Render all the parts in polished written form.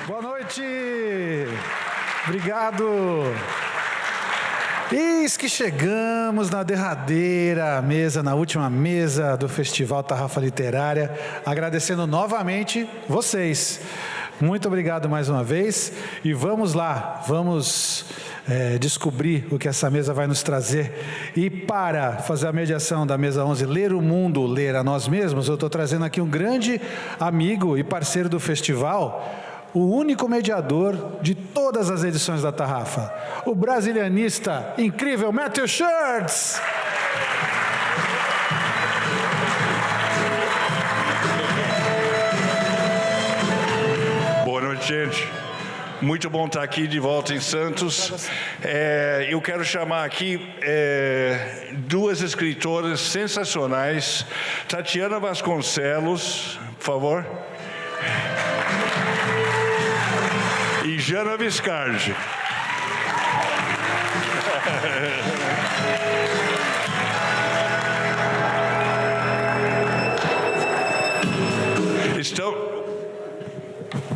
Boa noite! Obrigado! Eis que chegamos na derradeira mesa, na última mesa do Festival Tarrafa Literária, agradecendo novamente vocês. Muito obrigado mais uma vez e vamos lá, vamos descobrir o que essa mesa vai nos trazer. E para fazer a mediação da mesa 11, Ler o Mundo, Ler a Nós Mesmos, eu estou trazendo aqui um grande amigo e parceiro do festival, o único mediador de todas as edições da Tarrafa, o brasilianista incrível Matthew Shirts. Boa noite, gente. Muito bom estar aqui de volta em Santos. Eu quero chamar aqui duas escritoras sensacionais. Tatiana Vasconcelos, por favor. E Jana Viscardi.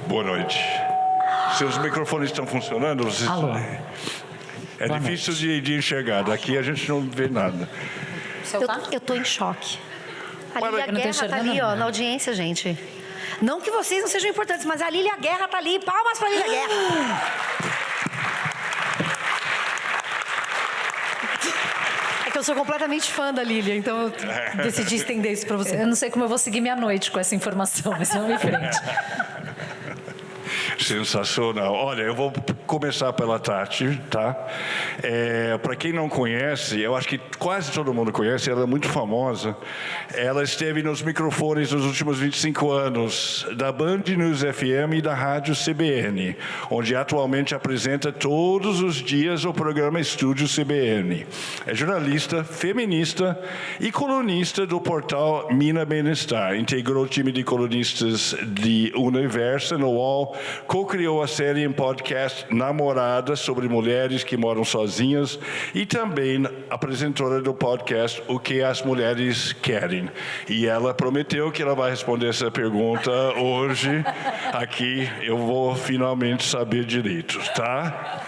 Boa noite. Seus microfones estão funcionando? Alô. É boa difícil de enxergar. Daqui a gente não vê nada. Eu estou em choque. A Lília Guerra está ali, ó, na audiência, gente. Não que vocês não sejam importantes, mas a Lília Guerra está ali. Palmas para a Lília Guerra. É que eu sou completamente fã da Lília, então eu decidi estender isso para você. Eu não sei como eu vou seguir minha noite com essa informação, mas vamos em frente. Sensacional. Olha, eu vou começar pela Tati, tá? Para quem não conhece, eu acho que quase todo mundo conhece, ela é muito famosa. Ela esteve nos microfones nos últimos 25 anos da Band News FM e da Rádio CBN, onde atualmente apresenta todos os dias o programa Estúdio CBN. É jornalista, feminista e colunista do portal Mina Bem-Estar. Integrou o time de colunistas de Universo no UOL, co-criou a série em podcast Namorada, sobre mulheres que moram sozinhas, e também apresentora do podcast O que as Mulheres Querem. E ela prometeu que ela vai responder essa pergunta hoje. Aqui eu vou finalmente saber direito, tá?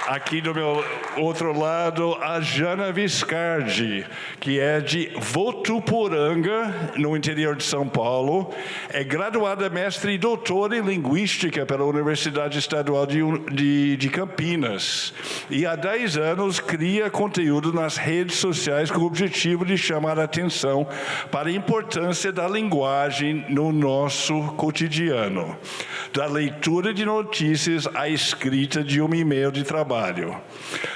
Aqui do meu outro lado, a Jana Viscardi, que é de Votuporanga, no interior de São Paulo. É graduada mestre e doutora em Linguística pela Universidade Estadual de Campinas. E há 10 anos cria conteúdo nas redes sociais com o objetivo de chamar a atenção para a importância da linguagem no nosso cotidiano. Da leitura de notícias à escrita de um e-mail de trabalho.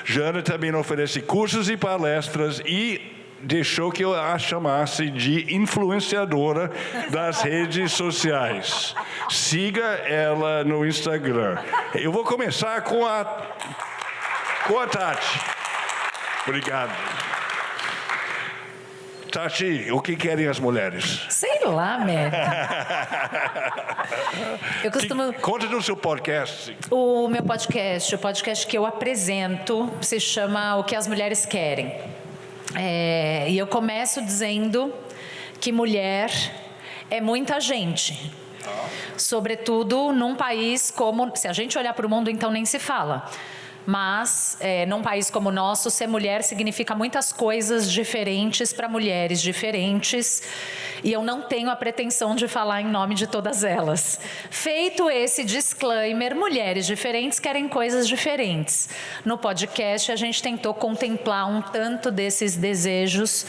Jana também oferece cursos e palestras e deixou que eu a chamasse de influenciadora das redes sociais. Siga ela no Instagram. Eu vou começar com a Tati. Obrigado. Tati, o que querem as mulheres? Sei lá, Eu costumo... Conta do seu podcast. O meu podcast, o podcast que eu apresento, se chama O que as Mulheres Querem. E eu começo dizendo que mulher é muita gente. Sobretudo num país como... Se a gente olhar para o mundo, então nem se fala. Mas, num país como o nosso, ser mulher significa muitas coisas diferentes para mulheres diferentes, e eu não tenho a pretensão de falar em nome de todas elas. Feito esse disclaimer, mulheres diferentes querem coisas diferentes. No podcast, a gente tentou contemplar um tanto desses desejos,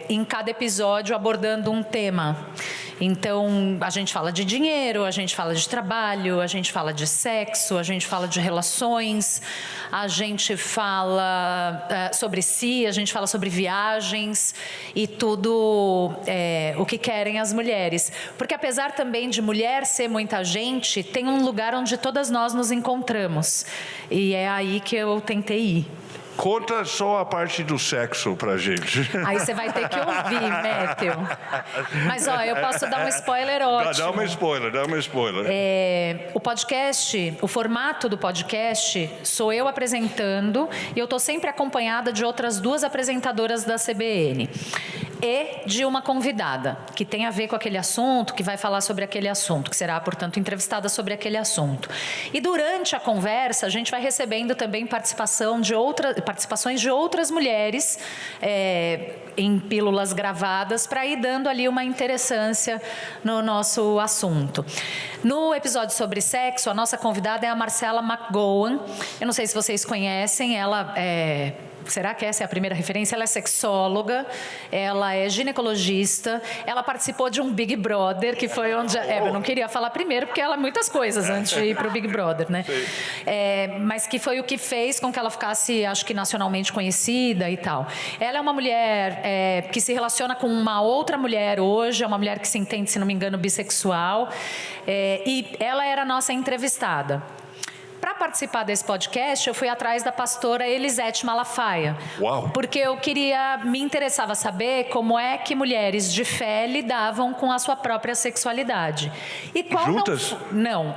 em cada episódio abordando um tema. Então, a gente fala de dinheiro, a gente fala de trabalho, a gente fala de sexo, a gente fala de relações, a gente fala sobre si, a gente fala sobre viagens e tudo o que querem as mulheres. Porque apesar também de mulher ser muita gente, tem um lugar onde todas nós nos encontramos. E é aí que eu tentei ir. Conta só a parte do sexo pra gente. Aí você vai ter que ouvir, Matthew. Mas, ó, eu posso dar um spoiler ótimo. Dá uma spoiler. O podcast, o formato do podcast, sou eu apresentando e eu estou sempre acompanhada de outras duas apresentadoras da CBN. e de uma convidada, que tem a ver com aquele assunto, que vai falar sobre aquele assunto, que será, portanto, entrevistada sobre aquele assunto. E durante a conversa, a gente vai recebendo também participações de outras mulheres em pílulas gravadas, para ir dando ali uma interessância no nosso assunto. No episódio sobre sexo, a nossa convidada é a Marcela McGowan. Eu não sei se vocês conhecem, ela será que essa é a primeira referência? Ela é sexóloga, ela é ginecologista, ela participou de um Big Brother, que foi onde... eu não queria falar primeiro, porque ela é muitas coisas antes de ir para o Big Brother, né? Mas que foi o que fez com que ela ficasse, acho que nacionalmente conhecida e tal. Ela é uma mulher que se relaciona com uma outra mulher hoje, é uma mulher que se entende, se não me engano, bissexual, e ela era a nossa entrevistada. Para participar desse podcast, eu fui atrás da pastora Elisete Malafaia. Uau. Porque eu me interessava saber como é que mulheres de fé lidavam com a sua própria sexualidade. E qual juntas? Não,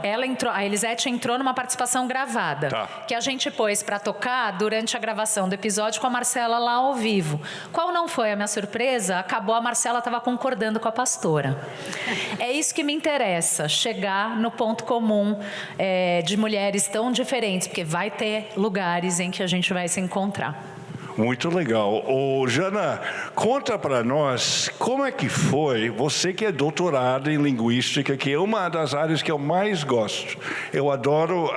a Elisete entrou numa participação gravada, que a gente pôs para tocar durante a gravação do episódio com a Marcela lá ao vivo. Qual não foi a minha surpresa? Acabou, a Marcela estava concordando com a pastora. É isso que me interessa, chegar no ponto comum de mulheres tão diferentes, porque vai ter lugares em que a gente vai se encontrar. Muito legal. Jana, conta para nós como é que foi, você que é doutorada em linguística, que é uma das áreas que eu mais gosto. Eu adoro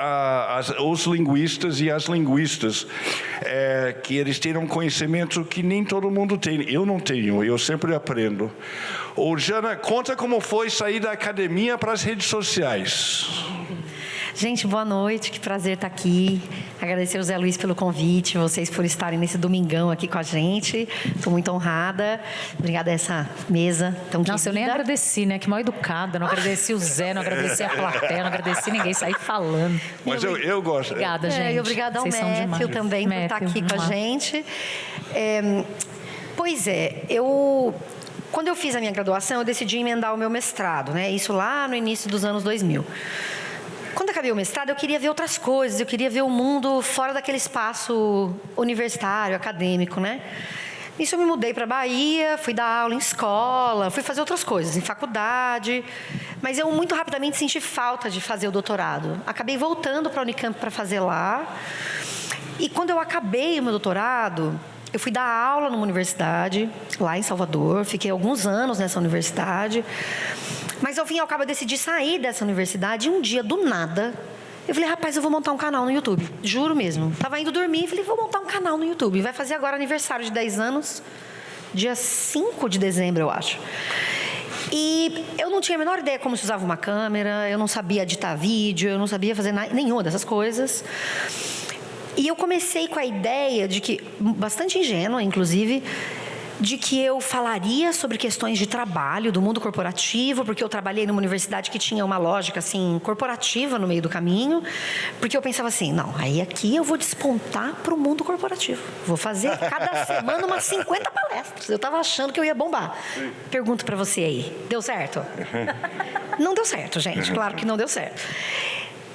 os linguistas e as linguistas, que eles têm um conhecimento que nem todo mundo tem. Eu não tenho, eu sempre aprendo. Jana, conta como foi sair da academia para as redes sociais. Gente, boa noite, que prazer estar aqui. Agradecer ao Zé Luiz pelo convite, vocês por estarem nesse domingão aqui com a gente. Estou muito honrada. Obrigada a essa mesa tão querida. Nossa, eu nem agradeci, né? Que mal educada. Não agradeci o Zé, não agradeci a plateia, não agradeci ninguém, saí falando. Mas eu gosto. Obrigada, gente. E obrigada ao Matthew também por estar aqui com a gente. Pois é, quando eu fiz a minha graduação, eu decidi emendar o meu mestrado, né? Isso lá no início dos anos 2000. Quando acabei o mestrado, eu queria ver outras coisas, eu queria ver o mundo fora daquele espaço universitário, acadêmico, né? Nisso eu me mudei para a Bahia, fui dar aula em escola, fui fazer outras coisas, em faculdade, mas eu muito rapidamente senti falta de fazer o doutorado. Acabei voltando para a Unicamp para fazer lá, e quando eu acabei o meu doutorado, eu fui dar aula numa universidade, lá em Salvador, fiquei alguns anos nessa universidade, mas ao fim e ao cabo eu decidi sair dessa universidade e um dia, do nada, eu falei, rapaz, eu vou montar um canal no YouTube, juro mesmo. Estava indo dormir e falei, vou montar um canal no YouTube, vai fazer agora aniversário de 10 anos, dia 5 de dezembro, eu acho. E eu não tinha a menor ideia como se usava uma câmera, eu não sabia editar vídeo, eu não sabia fazer nenhuma dessas coisas. E eu comecei com a ideia de que, bastante ingênua, inclusive, de que eu falaria sobre questões de trabalho, do mundo corporativo, porque eu trabalhei numa universidade que tinha uma lógica, assim, corporativa no meio do caminho, porque eu pensava assim, não, aí aqui eu vou despontar para o mundo corporativo. Vou fazer cada semana umas 50 palestras. Eu estava achando que eu ia bombar. Pergunto para você aí, deu certo? Não deu certo, gente, claro que não deu certo.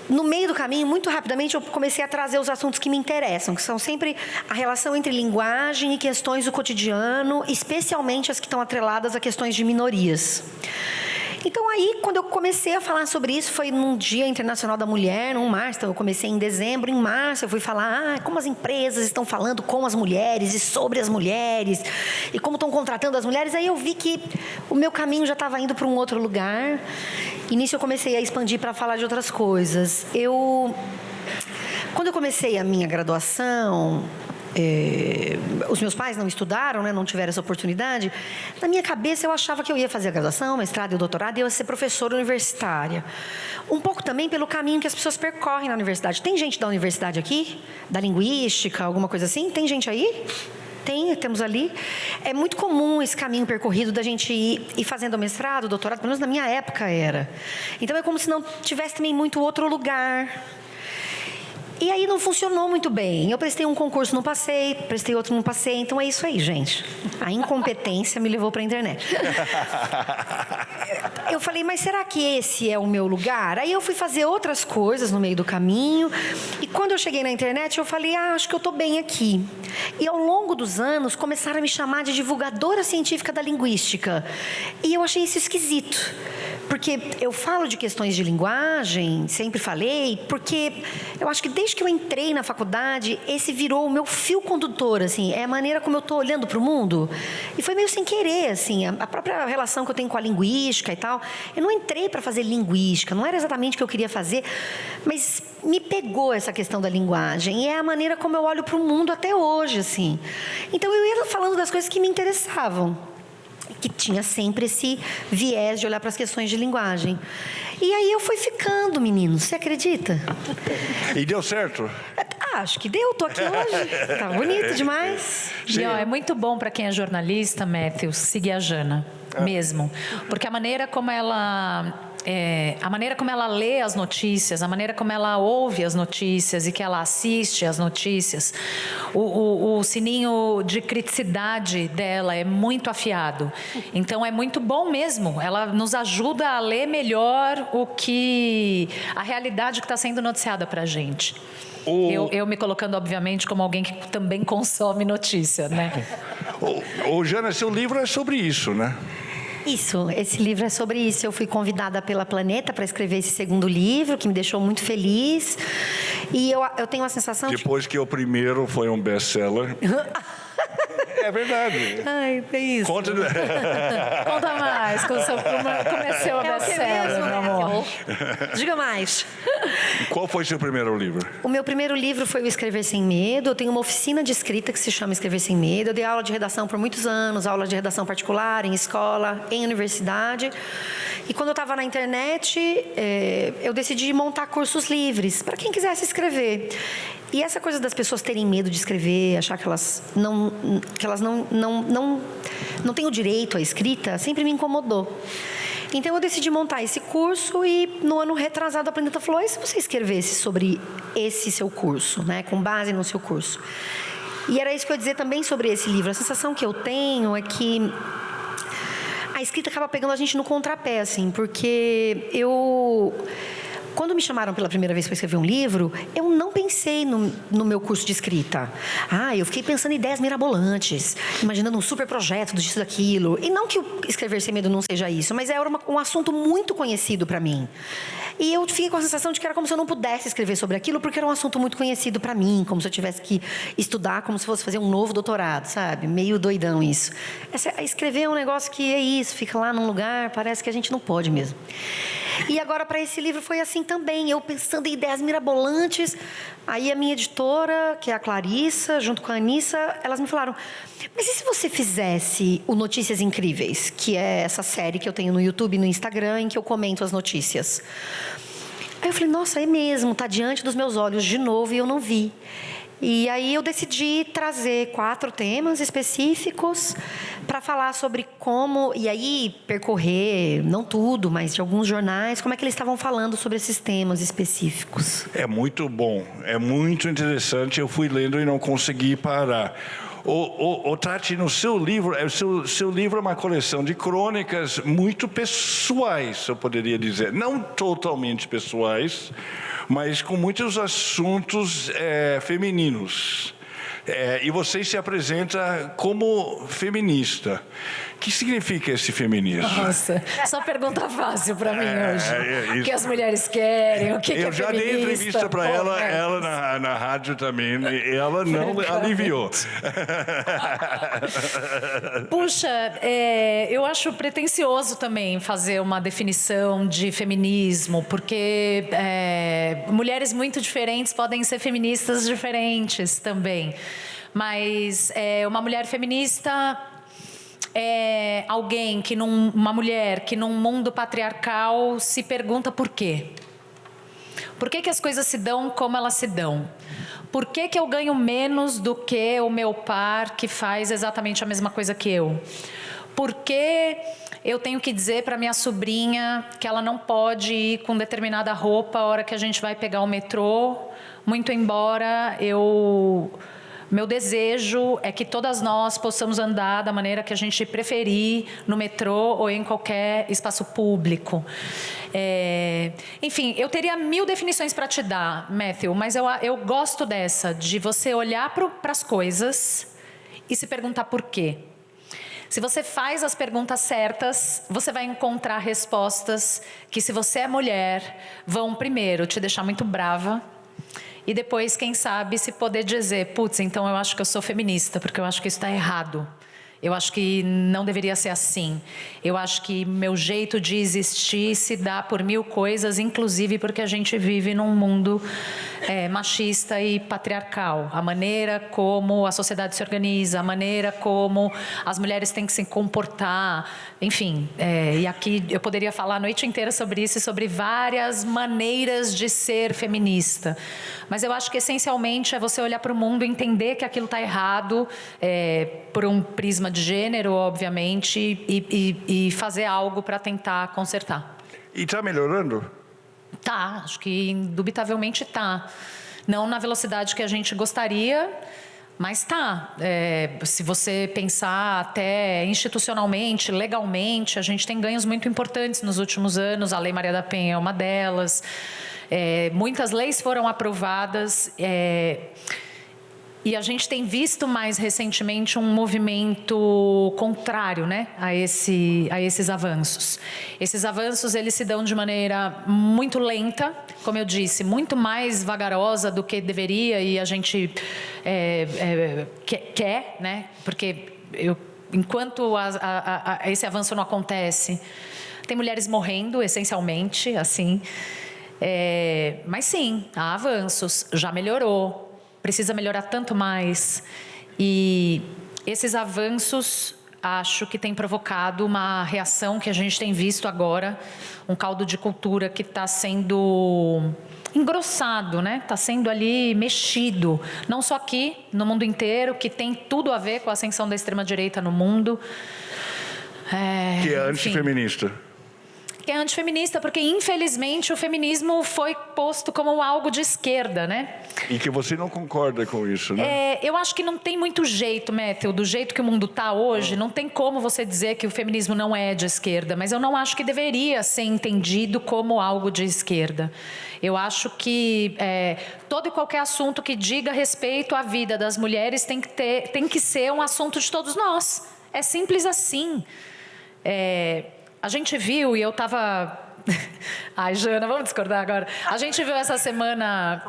No meio do caminho, muito rapidamente, eu comecei a trazer os assuntos que me interessam, que são sempre a relação entre linguagem e questões do cotidiano, especialmente as que estão atreladas a questões de minorias. Então, aí, quando eu comecei a falar sobre isso, foi num Dia Internacional da Mulher, num março, então eu comecei em dezembro, em março eu fui falar como as empresas estão falando com as mulheres e sobre as mulheres, e como estão contratando as mulheres. Aí eu vi que o meu caminho já estava indo para um outro lugar, e nisso eu comecei a expandir para falar de outras coisas. Quando eu comecei a minha graduação, os meus pais não estudaram, né, não tiveram essa oportunidade. Na minha cabeça eu achava que eu ia fazer a graduação, mestrado e o doutorado, e eu ia ser professora universitária. Um pouco também pelo caminho que as pessoas percorrem na universidade. Tem gente da universidade aqui? Da linguística, alguma coisa assim? Tem gente aí? Temos ali. É muito comum esse caminho percorrido da gente ir fazendo o mestrado, o doutorado, pelo menos na minha época era. Então é como se não tivesse também muito outro lugar. E aí não funcionou muito bem. Eu prestei um concurso, não passei. Prestei outro, não passei. Então é isso aí, gente. A incompetência me levou para a internet. Eu falei, mas será que esse é o meu lugar? Aí eu fui fazer outras coisas no meio do caminho. E quando eu cheguei na internet, eu falei, acho que eu estou bem aqui. E ao longo dos anos, começaram a me chamar de divulgadora científica da linguística. E eu achei isso esquisito. Porque eu falo de questões de linguagem, sempre falei, porque eu acho que desde que eu entrei na faculdade, esse virou o meu fio condutor, assim, é a maneira como eu estou olhando para o mundo. E foi meio sem querer, assim, a própria relação que eu tenho com a linguística e tal. Eu não entrei para fazer linguística, não era exatamente o que eu queria fazer, mas me pegou essa questão da linguagem. E é a maneira como eu olho para o mundo até hoje, assim. Então eu ia falando das coisas que me interessavam, que tinha sempre esse viés de olhar para as questões de linguagem. E aí eu fui ficando, menino, você acredita? E deu certo? Acho que deu, tô aqui hoje. Tá bonito demais. E, ó, é muito bom para quem é jornalista, Matthew, seguir a Jana, mesmo. Porque a maneira como ela lê as notícias, a maneira como ela ouve as notícias e que ela assiste as notícias, o sininho de criticidade dela é muito afiado. Então, é muito bom mesmo. Ela nos ajuda a ler melhor a realidade que está sendo noticiada para a gente. Eu me colocando, obviamente, como alguém que também consome notícia, né? Jana, seu livro é sobre isso, né? Isso, esse livro é sobre isso. Eu fui convidada pela Planeta para escrever esse segundo livro, que me deixou muito feliz. E eu tenho a sensação Depois que o primeiro foi um best-seller. É verdade. Ai, é isso. Conta mais, como é o best-seller, meu amor. Diga mais. Qual foi seu primeiro livro? O meu primeiro livro foi o Escrever Sem Medo. Eu tenho uma oficina de escrita que se chama Escrever Sem Medo. Eu dei aula de redação por muitos anos, aula de redação particular, em escola, em universidade. E quando eu estava na internet, eu decidi montar cursos livres para quem quisesse escrever. E essa coisa das pessoas terem medo de escrever, achar que elas não têm o direito à escrita, sempre me incomodou. Então, eu decidi montar esse curso e, no ano retrasado, a Planeta falou, e se você escrevesse sobre esse seu curso, né, com base no seu curso? E era isso que eu ia dizer também sobre esse livro. A sensação que eu tenho é que a escrita acaba pegando a gente no contrapé, assim, porque quando me chamaram pela primeira vez para escrever um livro, eu não pensei no meu curso de escrita. Eu fiquei pensando em ideias mirabolantes, imaginando um super projeto disso, daquilo. E não que o Escrever Sem Medo não seja isso, mas era um assunto muito conhecido para mim. E eu fiquei com a sensação de que era como se eu não pudesse escrever sobre aquilo, porque era um assunto muito conhecido para mim, como se eu tivesse que estudar, como se fosse fazer um novo doutorado, sabe? Meio doidão isso. Escrever é um negócio que é isso, fica lá num lugar, parece que a gente não pode mesmo. E agora, para esse livro, foi assim também. Eu pensando em ideias mirabolantes. Aí a minha editora, que é a Clarissa, junto com a Anissa, elas me falaram, mas e se você fizesse o Notícias Incríveis, que é essa série que eu tenho no YouTube e no Instagram, em que eu comento as notícias? Aí eu falei, nossa, é mesmo, está diante dos meus olhos de novo e eu não vi. E aí eu decidi trazer 4 temas específicos para falar sobre como, e aí percorrer, não tudo, mas de alguns jornais, como é que eles estavam falando sobre esses temas específicos. É muito bom, é muito interessante. Eu fui lendo e não consegui parar. Tati, no seu livro, seu livro é uma coleção de crônicas muito pessoais, eu poderia dizer. Não totalmente pessoais, mas com muitos assuntos femininos. E você se apresenta como feminista. O que significa esse feminismo? Nossa, só pergunta fácil para mim hoje. O que as mulheres querem, o que é feminista? Eu já dei entrevista para ela na rádio também, e ela não aliviou. Puxa, eu acho pretensioso também fazer uma definição de feminismo, porque mulheres muito diferentes podem ser feministas diferentes também. Mas uma mulher feminista é alguém uma mulher que num mundo patriarcal se pergunta por quê. Por que as coisas se dão como elas se dão? Por que eu ganho menos do que o meu par que faz exatamente a mesma coisa que eu? Por que eu tenho que dizer para minha sobrinha que ela não pode ir com determinada roupa a hora que a gente vai pegar o metrô? muito embora meu desejo é que todas nós possamos andar da maneira que a gente preferir, no metrô ou em qualquer espaço público. Enfim, eu teria 1000 definições para te dar, Matthew, mas eu gosto dessa, de você olhar para as coisas e se perguntar por quê. Se você faz as perguntas certas, você vai encontrar respostas que, se você é mulher, vão primeiro te deixar muito brava, e depois, quem sabe, se poder dizer, putz, então eu acho que eu sou feminista, porque eu acho que isso está errado. Eu acho que não deveria ser assim. Eu acho que meu jeito de existir se dá por 1000 coisas, inclusive porque a gente vive num mundo machista e patriarcal. A maneira como a sociedade se organiza, a maneira como as mulheres têm que se comportar, enfim. E aqui eu poderia falar a noite inteira sobre isso e sobre várias maneiras de ser feminista. Mas eu acho que, essencialmente, é você olhar para o mundo e entender que aquilo está errado, por um prisma de gênero, obviamente, e fazer algo para tentar consertar. E está melhorando? Tá, acho que indubitavelmente tá. Não na velocidade que a gente gostaria, mas tá. Se você pensar até institucionalmente, legalmente, a gente tem ganhos muito importantes nos últimos anos. A Lei Maria da Penha é uma delas. Muitas leis foram aprovadas. E a gente tem visto mais recentemente um movimento contrário, né, a esses avanços. Esses avanços, eles se dão de maneira muito lenta, como eu disse, muito mais vagarosa do que deveria, e a gente quer, né, porque enquanto esse avanço não acontece, tem mulheres morrendo, essencialmente, assim. Mas sim, há avanços, já melhorou. Precisa melhorar tanto mais. E esses avanços, acho que têm provocado uma reação que a gente tem visto agora, um caldo de cultura que está sendo engrossado, né? Está sendo ali mexido, não só aqui, no mundo inteiro, que tem tudo a ver com a ascensão da extrema-direita no mundo. Que é antifeminista. Que é antifeminista, porque, infelizmente, o feminismo foi posto como algo de esquerda, né? E que você não concorda com isso, né? Eu acho que não tem muito jeito, Matthew, do jeito que o mundo está hoje, não tem como você dizer que o feminismo não é de esquerda, mas eu não acho que deveria ser entendido como algo de esquerda. Eu acho que todo e qualquer assunto que diga respeito à vida das mulheres tem que ser um assunto de todos nós. É simples assim. A gente viu, e eu estava... Ai, Jana, vamos discordar agora. A gente viu essa semana,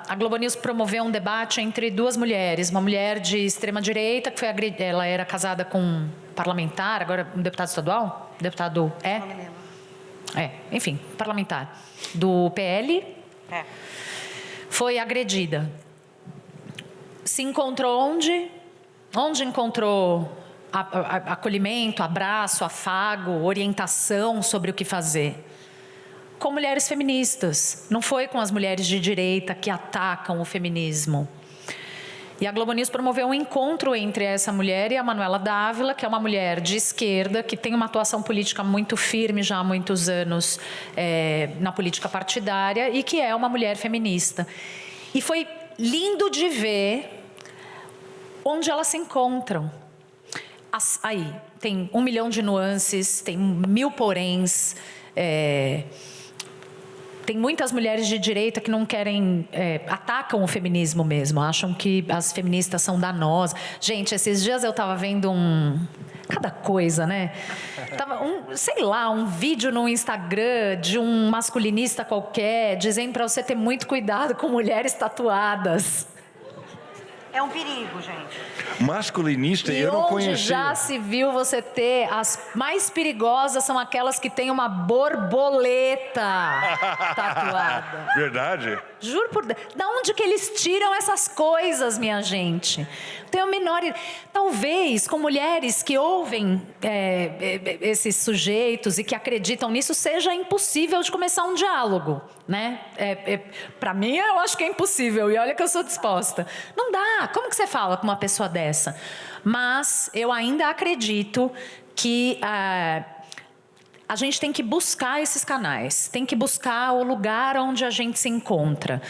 a Globo News promoveu um debate entre 2 mulheres. Uma mulher de extrema-direita, que foi agredida, ela era casada com um parlamentar, agora um deputado estadual? Deputado... enfim, parlamentar. Do PL. Foi agredida. Se encontrou onde? Onde encontrou... acolhimento, abraço, afago, orientação sobre o que fazer. Com mulheres feministas. Não foi com as mulheres de direita que atacam o feminismo. E a Globo News promoveu um encontro entre essa mulher e a Manuela Dávila, que é uma mulher de esquerda, que tem uma atuação política muito firme já há muitos anos na política partidária, e que é uma mulher feminista. E foi lindo de ver onde elas se encontram. Aí, tem 1 milhão de nuances, tem 1000 poréns, tem muitas mulheres de direita que não querem, atacam o feminismo mesmo, acham que as feministas são danosas. Gente, esses dias eu estava vendo cada coisa, né? Um vídeo no Instagram de um masculinista qualquer, dizendo para você ter muito cuidado com mulheres tatuadas. É um perigo, gente. Masculinista, eu não conhecia. Onde já se viu você ter... As mais perigosas são aquelas que têm uma borboleta tatuada. Verdade? Juro por Deus. Da onde que eles tiram essas coisas, minha gente? Tenho a menor... Talvez, com mulheres que ouvem esses sujeitos e que acreditam nisso, seja impossível de começar um diálogo, né? Para mim, eu acho que é impossível. E olha que eu sou disposta. Não dá. Como que você fala com uma pessoa dessa? Mas eu ainda acredito que... a gente tem que buscar esses canais, tem que buscar o lugar onde a gente se encontra.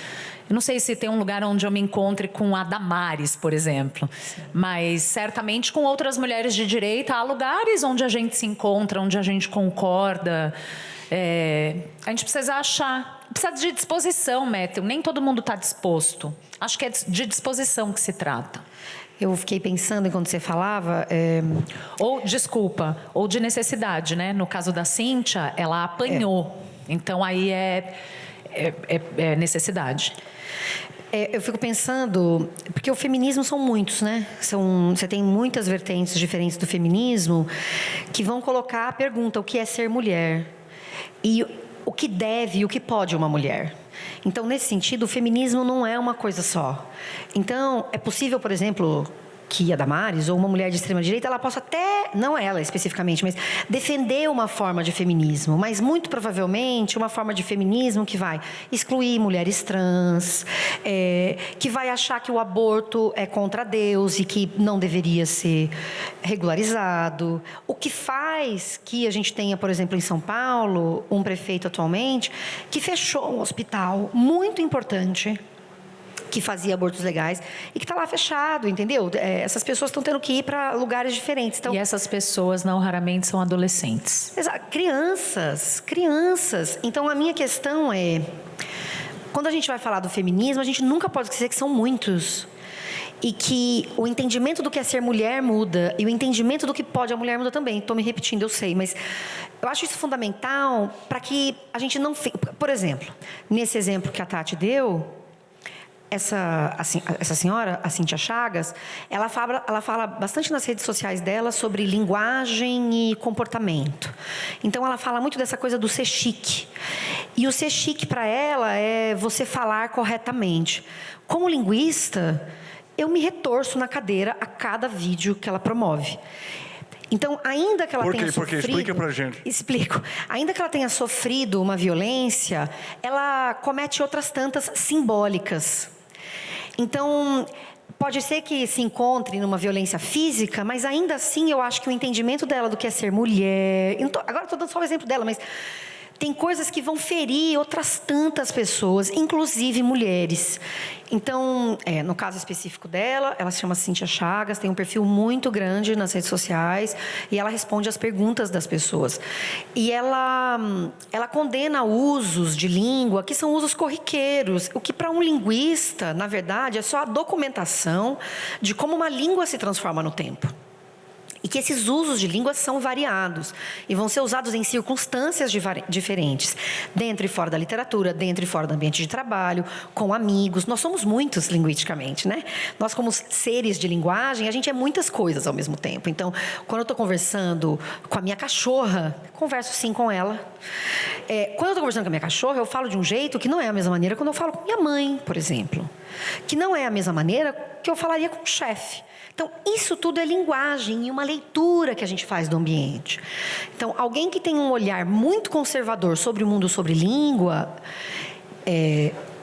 Eu não sei se tem um lugar onde eu me encontre com a Damares, por exemplo. Mas certamente com outras mulheres de direita há lugares onde a gente se encontra, onde a gente concorda. A gente precisa achar. Precisa de disposição, Matthew. Nem todo mundo está disposto. Acho que é de disposição que se trata. Eu fiquei pensando enquanto você falava... Ou de necessidade, né? No caso da Cíntia, ela apanhou. Então, aí é necessidade. Eu fico pensando... Porque o feminismo são muitos, né? Você tem muitas vertentes diferentes do feminismo que vão colocar a pergunta, o que é ser mulher? E o que deve e o que pode uma mulher? Então, nesse sentido, o feminismo não é uma coisa só. Então, é possível, por exemplo, que a Damares, ou uma mulher de extrema-direita, ela possa até, não ela especificamente, mas defender uma forma de feminismo, mas muito provavelmente uma forma de feminismo que vai excluir mulheres trans, que vai achar que o aborto é contra Deus e que não deveria ser regularizado. O que faz que a gente tenha, por exemplo, em São Paulo, um prefeito atualmente que fechou um hospital muito importante que fazia abortos legais e que está lá fechado, entendeu? Essas pessoas estão tendo que ir para lugares diferentes. Então, e essas pessoas não raramente são adolescentes. Exato, crianças. Então, a minha questão é, quando a gente vai falar do feminismo, a gente nunca pode esquecer que são muitos. E que o entendimento do que é ser mulher muda, e o entendimento do que pode a mulher muda também. Estou me repetindo, eu sei, mas eu acho isso fundamental para que a gente não fique... Por exemplo, nesse exemplo que a Tati deu, essa senhora, a Cíntia Chagas, ela fala bastante nas redes sociais dela sobre linguagem e comportamento. Então, ela fala muito dessa coisa do ser chique. E o ser chique, para ela, é você falar corretamente. Como linguista, eu me retorço na cadeira a cada vídeo que ela promove. Então, ainda que ela tenha sofrido... Por quê? Explica pra gente. Explico. Ainda que ela tenha sofrido uma violência, ela comete outras tantas simbólicas. Então, pode ser que se encontre numa violência física, mas ainda assim eu acho que o entendimento dela do que é ser mulher... Agora estou dando só o exemplo dela, mas... Tem coisas que vão ferir outras tantas pessoas, inclusive mulheres. Então, no caso específico dela, ela se chama Cíntia Chagas, tem um perfil muito grande nas redes sociais e ela responde às perguntas das pessoas. E ela condena usos de língua que são usos corriqueiros, o que para um linguista, na verdade, é só a documentação de como uma língua se transforma no tempo. E que esses usos de língua são variados e vão ser usados em circunstâncias diferentes, dentro e fora da literatura, dentro e fora do ambiente de trabalho, com amigos. Nós somos muitos linguisticamente, né? Nós, como seres de linguagem, a gente é muitas coisas ao mesmo tempo. Então, quando eu estou conversando com a minha cachorra, converso sim com ela. Quando eu estou conversando com a minha cachorra, eu falo de um jeito que não é a mesma maneira quando eu falo com minha mãe, por exemplo. Que não é a mesma maneira que eu falaria com um chefe. Então, isso tudo é linguagem e uma leitura que a gente faz do ambiente. Então, alguém que tem um olhar muito conservador sobre o mundo, sobre língua,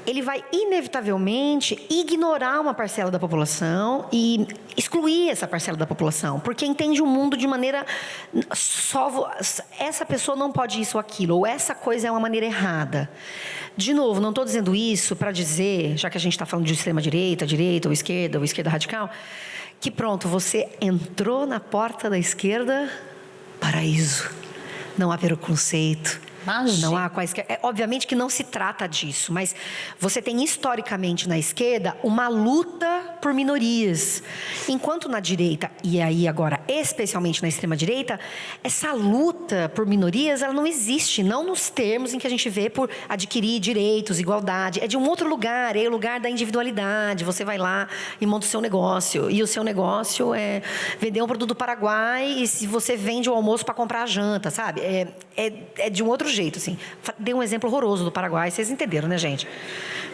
ele vai inevitavelmente ignorar uma parcela da população e excluir essa parcela da população, porque entende o mundo de maneira... essa pessoa não pode isso ou aquilo, ou essa coisa é uma maneira errada. De novo, não estou dizendo isso para dizer, já que a gente está falando de extrema-direita, direita ou esquerda radical, que pronto, você entrou na porta da esquerda, paraíso. Não há preconceito. Imagina. Não há quaisquer... obviamente que não se trata disso, mas você tem historicamente na esquerda uma luta por minorias. Enquanto na direita, e aí agora especialmente na extrema-direita, essa luta por minorias, ela não existe, não nos termos em que a gente vê por adquirir direitos, igualdade. É de um outro lugar, é o lugar da individualidade. Você vai lá e monta o seu negócio, e o seu negócio é vender um produto do Paraguai e se você vende o almoço para comprar a janta, sabe? É de um outro jeito, assim. Dei um exemplo horroroso do Paraguai, vocês entenderam, né, gente?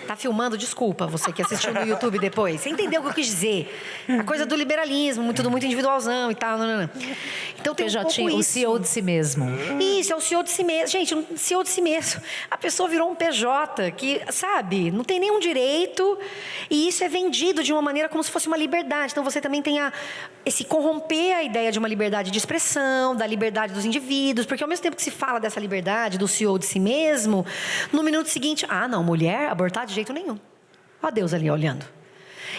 Tá filmando? Desculpa, você que assistiu no YouTube depois. Você entendeu o que eu quis dizer. A coisa do liberalismo, tudo muito individualzão e tal. Não. Então tem já tinha o CEO de si mesmo. Isso, é o CEO de si mesmo. Gente, um CEO de si mesmo. A pessoa virou um PJ que, sabe, não tem nenhum direito e isso é vendido de uma maneira como se fosse uma liberdade. Então você também tem esse corromper a ideia de uma liberdade de expressão, da liberdade dos indivíduos, porque ao mesmo tempo que se fala dessa liberdade do CEO de si mesmo, no minuto seguinte, não, mulher abortar de jeito nenhum. Olha Deus ali olhando.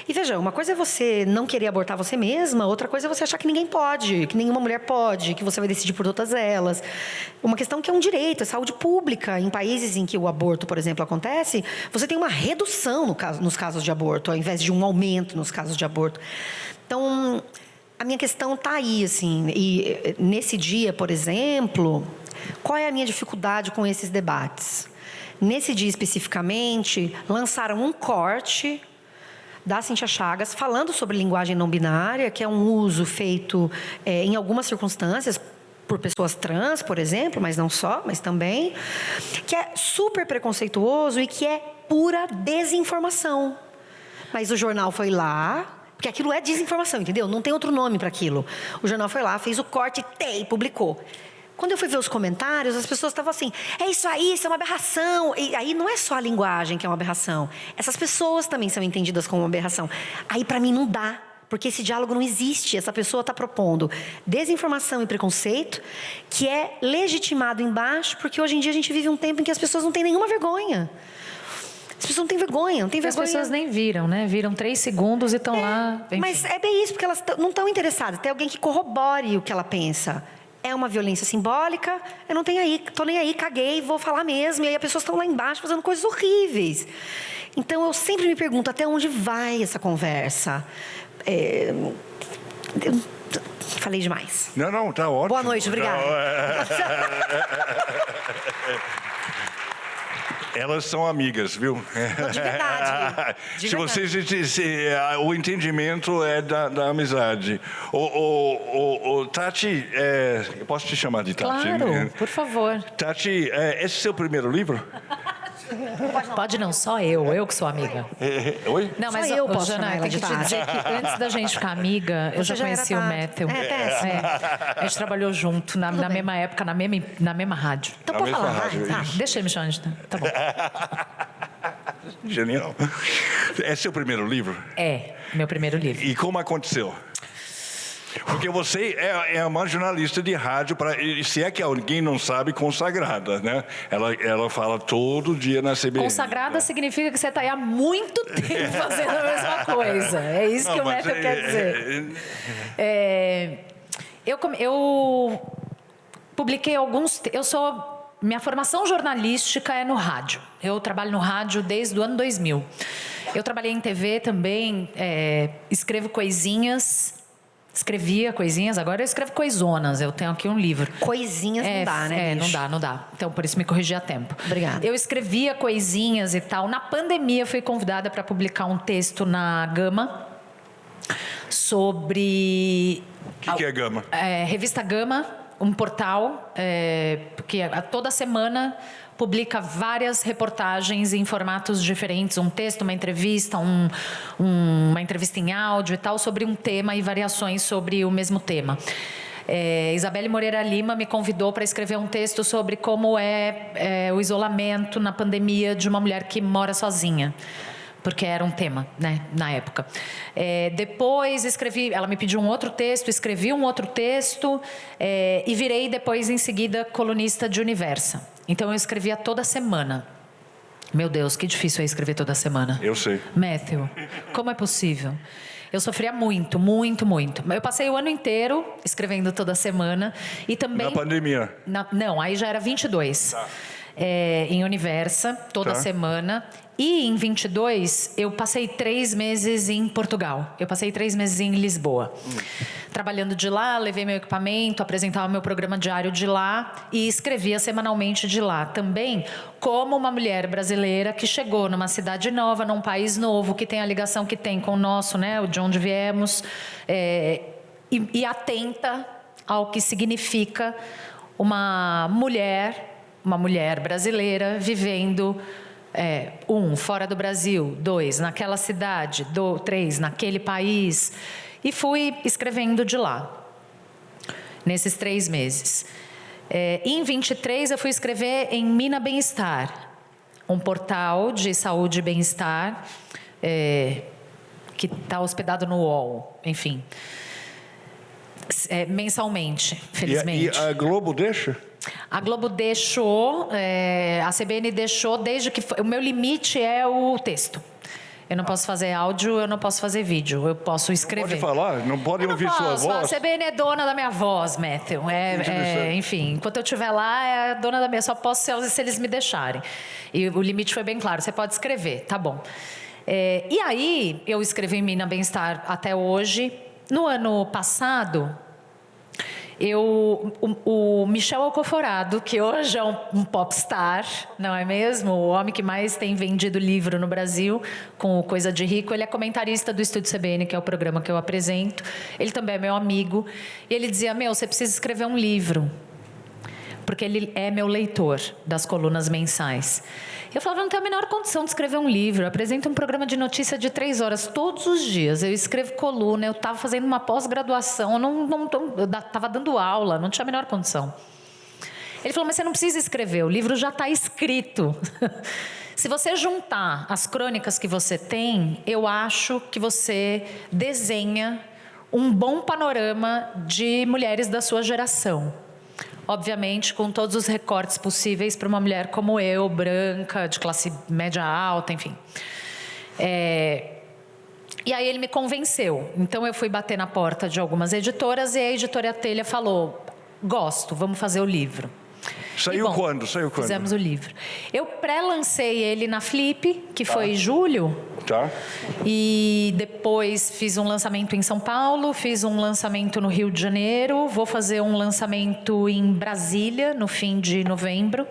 E veja, uma coisa é você não querer abortar você mesma, outra coisa é você achar que ninguém pode, que nenhuma mulher pode, que você vai decidir por todas elas. Uma questão que é um direito, é saúde pública. Em países em que o aborto, por exemplo, acontece, você tem uma redução nos casos de aborto, ao invés de um aumento nos casos de aborto. Então, a minha questão está aí, assim. E nesse dia, por exemplo, qual é a minha dificuldade com esses debates? Nesse dia especificamente, lançaram um corte da Cíntia Chagas, falando sobre linguagem não binária, que é um uso feito em algumas circunstâncias por pessoas trans, por exemplo, mas não só, mas também, que é super preconceituoso e que é pura desinformação. Mas o jornal foi lá, porque aquilo é desinformação, entendeu? Não tem outro nome para aquilo. O jornal foi lá, fez o corte e publicou. Quando eu fui ver os comentários, as pessoas estavam assim, é isso aí, isso é uma aberração. E aí não é só a linguagem que é uma aberração. Essas pessoas também são entendidas como uma aberração. Aí, para mim, não dá, porque esse diálogo não existe. Essa pessoa está propondo desinformação e preconceito, que é legitimado embaixo, porque hoje em dia a gente vive um tempo em que as pessoas não têm nenhuma vergonha. As pessoas não têm vergonha, não têm vergonha. As pessoas nem viram, né? Viram 3 segundos e estão lá. Enfim. Mas é bem isso, porque elas não estão interessadas. Tem alguém que corrobore o que ela pensa. É uma violência simbólica, eu não tenho aí, tô nem aí, caguei, vou falar mesmo. E aí as pessoas estão lá embaixo fazendo coisas horríveis. Então eu sempre me pergunto até onde vai essa conversa. Falei demais. Não, tá ótimo. Boa noite, obrigada. Elas são amigas, viu? De verdade. Se vocês, o entendimento é da amizade. Tati, eu posso te chamar de Tati? Claro, por favor. Tati, esse é o seu primeiro livro? Pode não, só eu que sou amiga. Oi? Não, mas Só eu posso Jana, chamar eu ela tenho de que te Tati. dizer que antes da gente ficar amiga, eu Você já conheci era o Tati. Matthew. Péssimo. A gente trabalhou junto na mesma época, na mesma rádio. Então Na pode mesma falar, rádio, vai. isso. Deixa ele me chamar de... Tá bom. Genial. É seu primeiro livro? É, meu primeiro livro. E como aconteceu? Porque você é uma jornalista de rádio, se é que alguém não sabe, consagrada, né? Ela fala todo dia na CBN. Consagrada significa que você está aí há muito tempo fazendo a mesma coisa. É isso que o Matthew quer dizer. Eu publiquei alguns... Minha formação jornalística é no rádio. Eu trabalho no rádio desde o ano 2000. Eu trabalhei em TV também, escrevia coisinhas, agora eu escrevo coisonas. Eu tenho aqui um livro. Coisinhas não dá, né, bicho? Não dá. Então, por isso me corrigi a tempo. Obrigada. Eu escrevia coisinhas e tal. Na pandemia, fui convidada para publicar um texto na Gama sobre... O que é Gama? Revista Gama, um portal que toda semana publica várias reportagens em formatos diferentes, um texto, uma entrevista, uma entrevista em áudio e tal, sobre um tema e variações sobre o mesmo tema. Isabelle Moreira Lima me convidou para escrever um texto sobre como é o isolamento na pandemia de uma mulher que mora sozinha, porque era um tema, né, na época. Depois ela me pediu um outro texto, escrevi um outro texto e virei depois, em seguida, colunista de Universa. Então, eu escrevia toda semana. Meu Deus, que difícil é escrever toda semana. Eu sei. Matthew, como é possível? Eu sofria muito, muito, muito. Eu passei o ano inteiro escrevendo toda semana e também... Na pandemia? Não, aí já era 22. Tá. Em Universa, toda semana. E em 22, eu passei 3 meses em Portugal. Eu passei 3 meses em Lisboa. Trabalhando de lá, levei meu equipamento, apresentava meu programa diário de lá e escrevia semanalmente de lá. Também como uma mulher brasileira que chegou numa cidade nova, num país novo, que tem a ligação que tem com o nosso, né, de onde viemos, e atenta ao que significa uma mulher brasileira vivendo... 1, fora do Brasil. 2, naquela cidade. 3, naquele país. E fui escrevendo de lá, nesses 3 meses. Em 23, eu fui escrever em Mina Bem-Estar, um portal de saúde e bem-estar que está hospedado no UOL, enfim. Mensalmente, felizmente. E a Globo deixa? A Globo deixou, a CBN deixou, desde que... O meu limite é o texto. Eu não posso fazer áudio, eu não posso fazer vídeo. Eu posso escrever. Pode falar? Não pode ouvir sua voz? A CBN é dona da minha voz, Matthew. Enfim, enquanto eu estiver lá, é a dona da minha. Só posso se eles me deixarem. E o limite foi bem claro. Você pode escrever, tá bom. E aí, eu escrevi em Mina Bem-Estar até hoje. No ano passado... O Michel Alcoforado, que hoje é um popstar, não é mesmo? O homem que mais tem vendido livro no Brasil, com o Coisa de Rico, ele é comentarista do Estúdio CBN, que é o programa que eu apresento. Ele também é meu amigo. E ele dizia, você precisa escrever um livro. Porque ele é meu leitor das colunas mensais. Eu falava, não tenho a menor condição de escrever um livro. Eu apresento um programa de notícia de 3 horas todos os dias. Eu escrevo coluna, eu estava fazendo uma pós-graduação, eu estava dando aula, não tinha a menor condição. Ele falou, mas você não precisa escrever, o livro já está escrito. Se você juntar as crônicas que você tem, eu acho que você desenha um bom panorama de mulheres da sua geração. Obviamente, com todos os recortes possíveis para uma mulher como eu, branca, de classe média alta, enfim. E aí ele me convenceu. Então, eu fui bater na porta de algumas editoras e a editora Telha falou, gosto, vamos fazer o livro. Saiu quando? Fizemos o livro. Eu pré-lancei ele na Flip, que foi em julho. Tá. E depois fiz um lançamento em São Paulo, fiz um lançamento no Rio de Janeiro, vou fazer um lançamento em Brasília, no fim de novembro.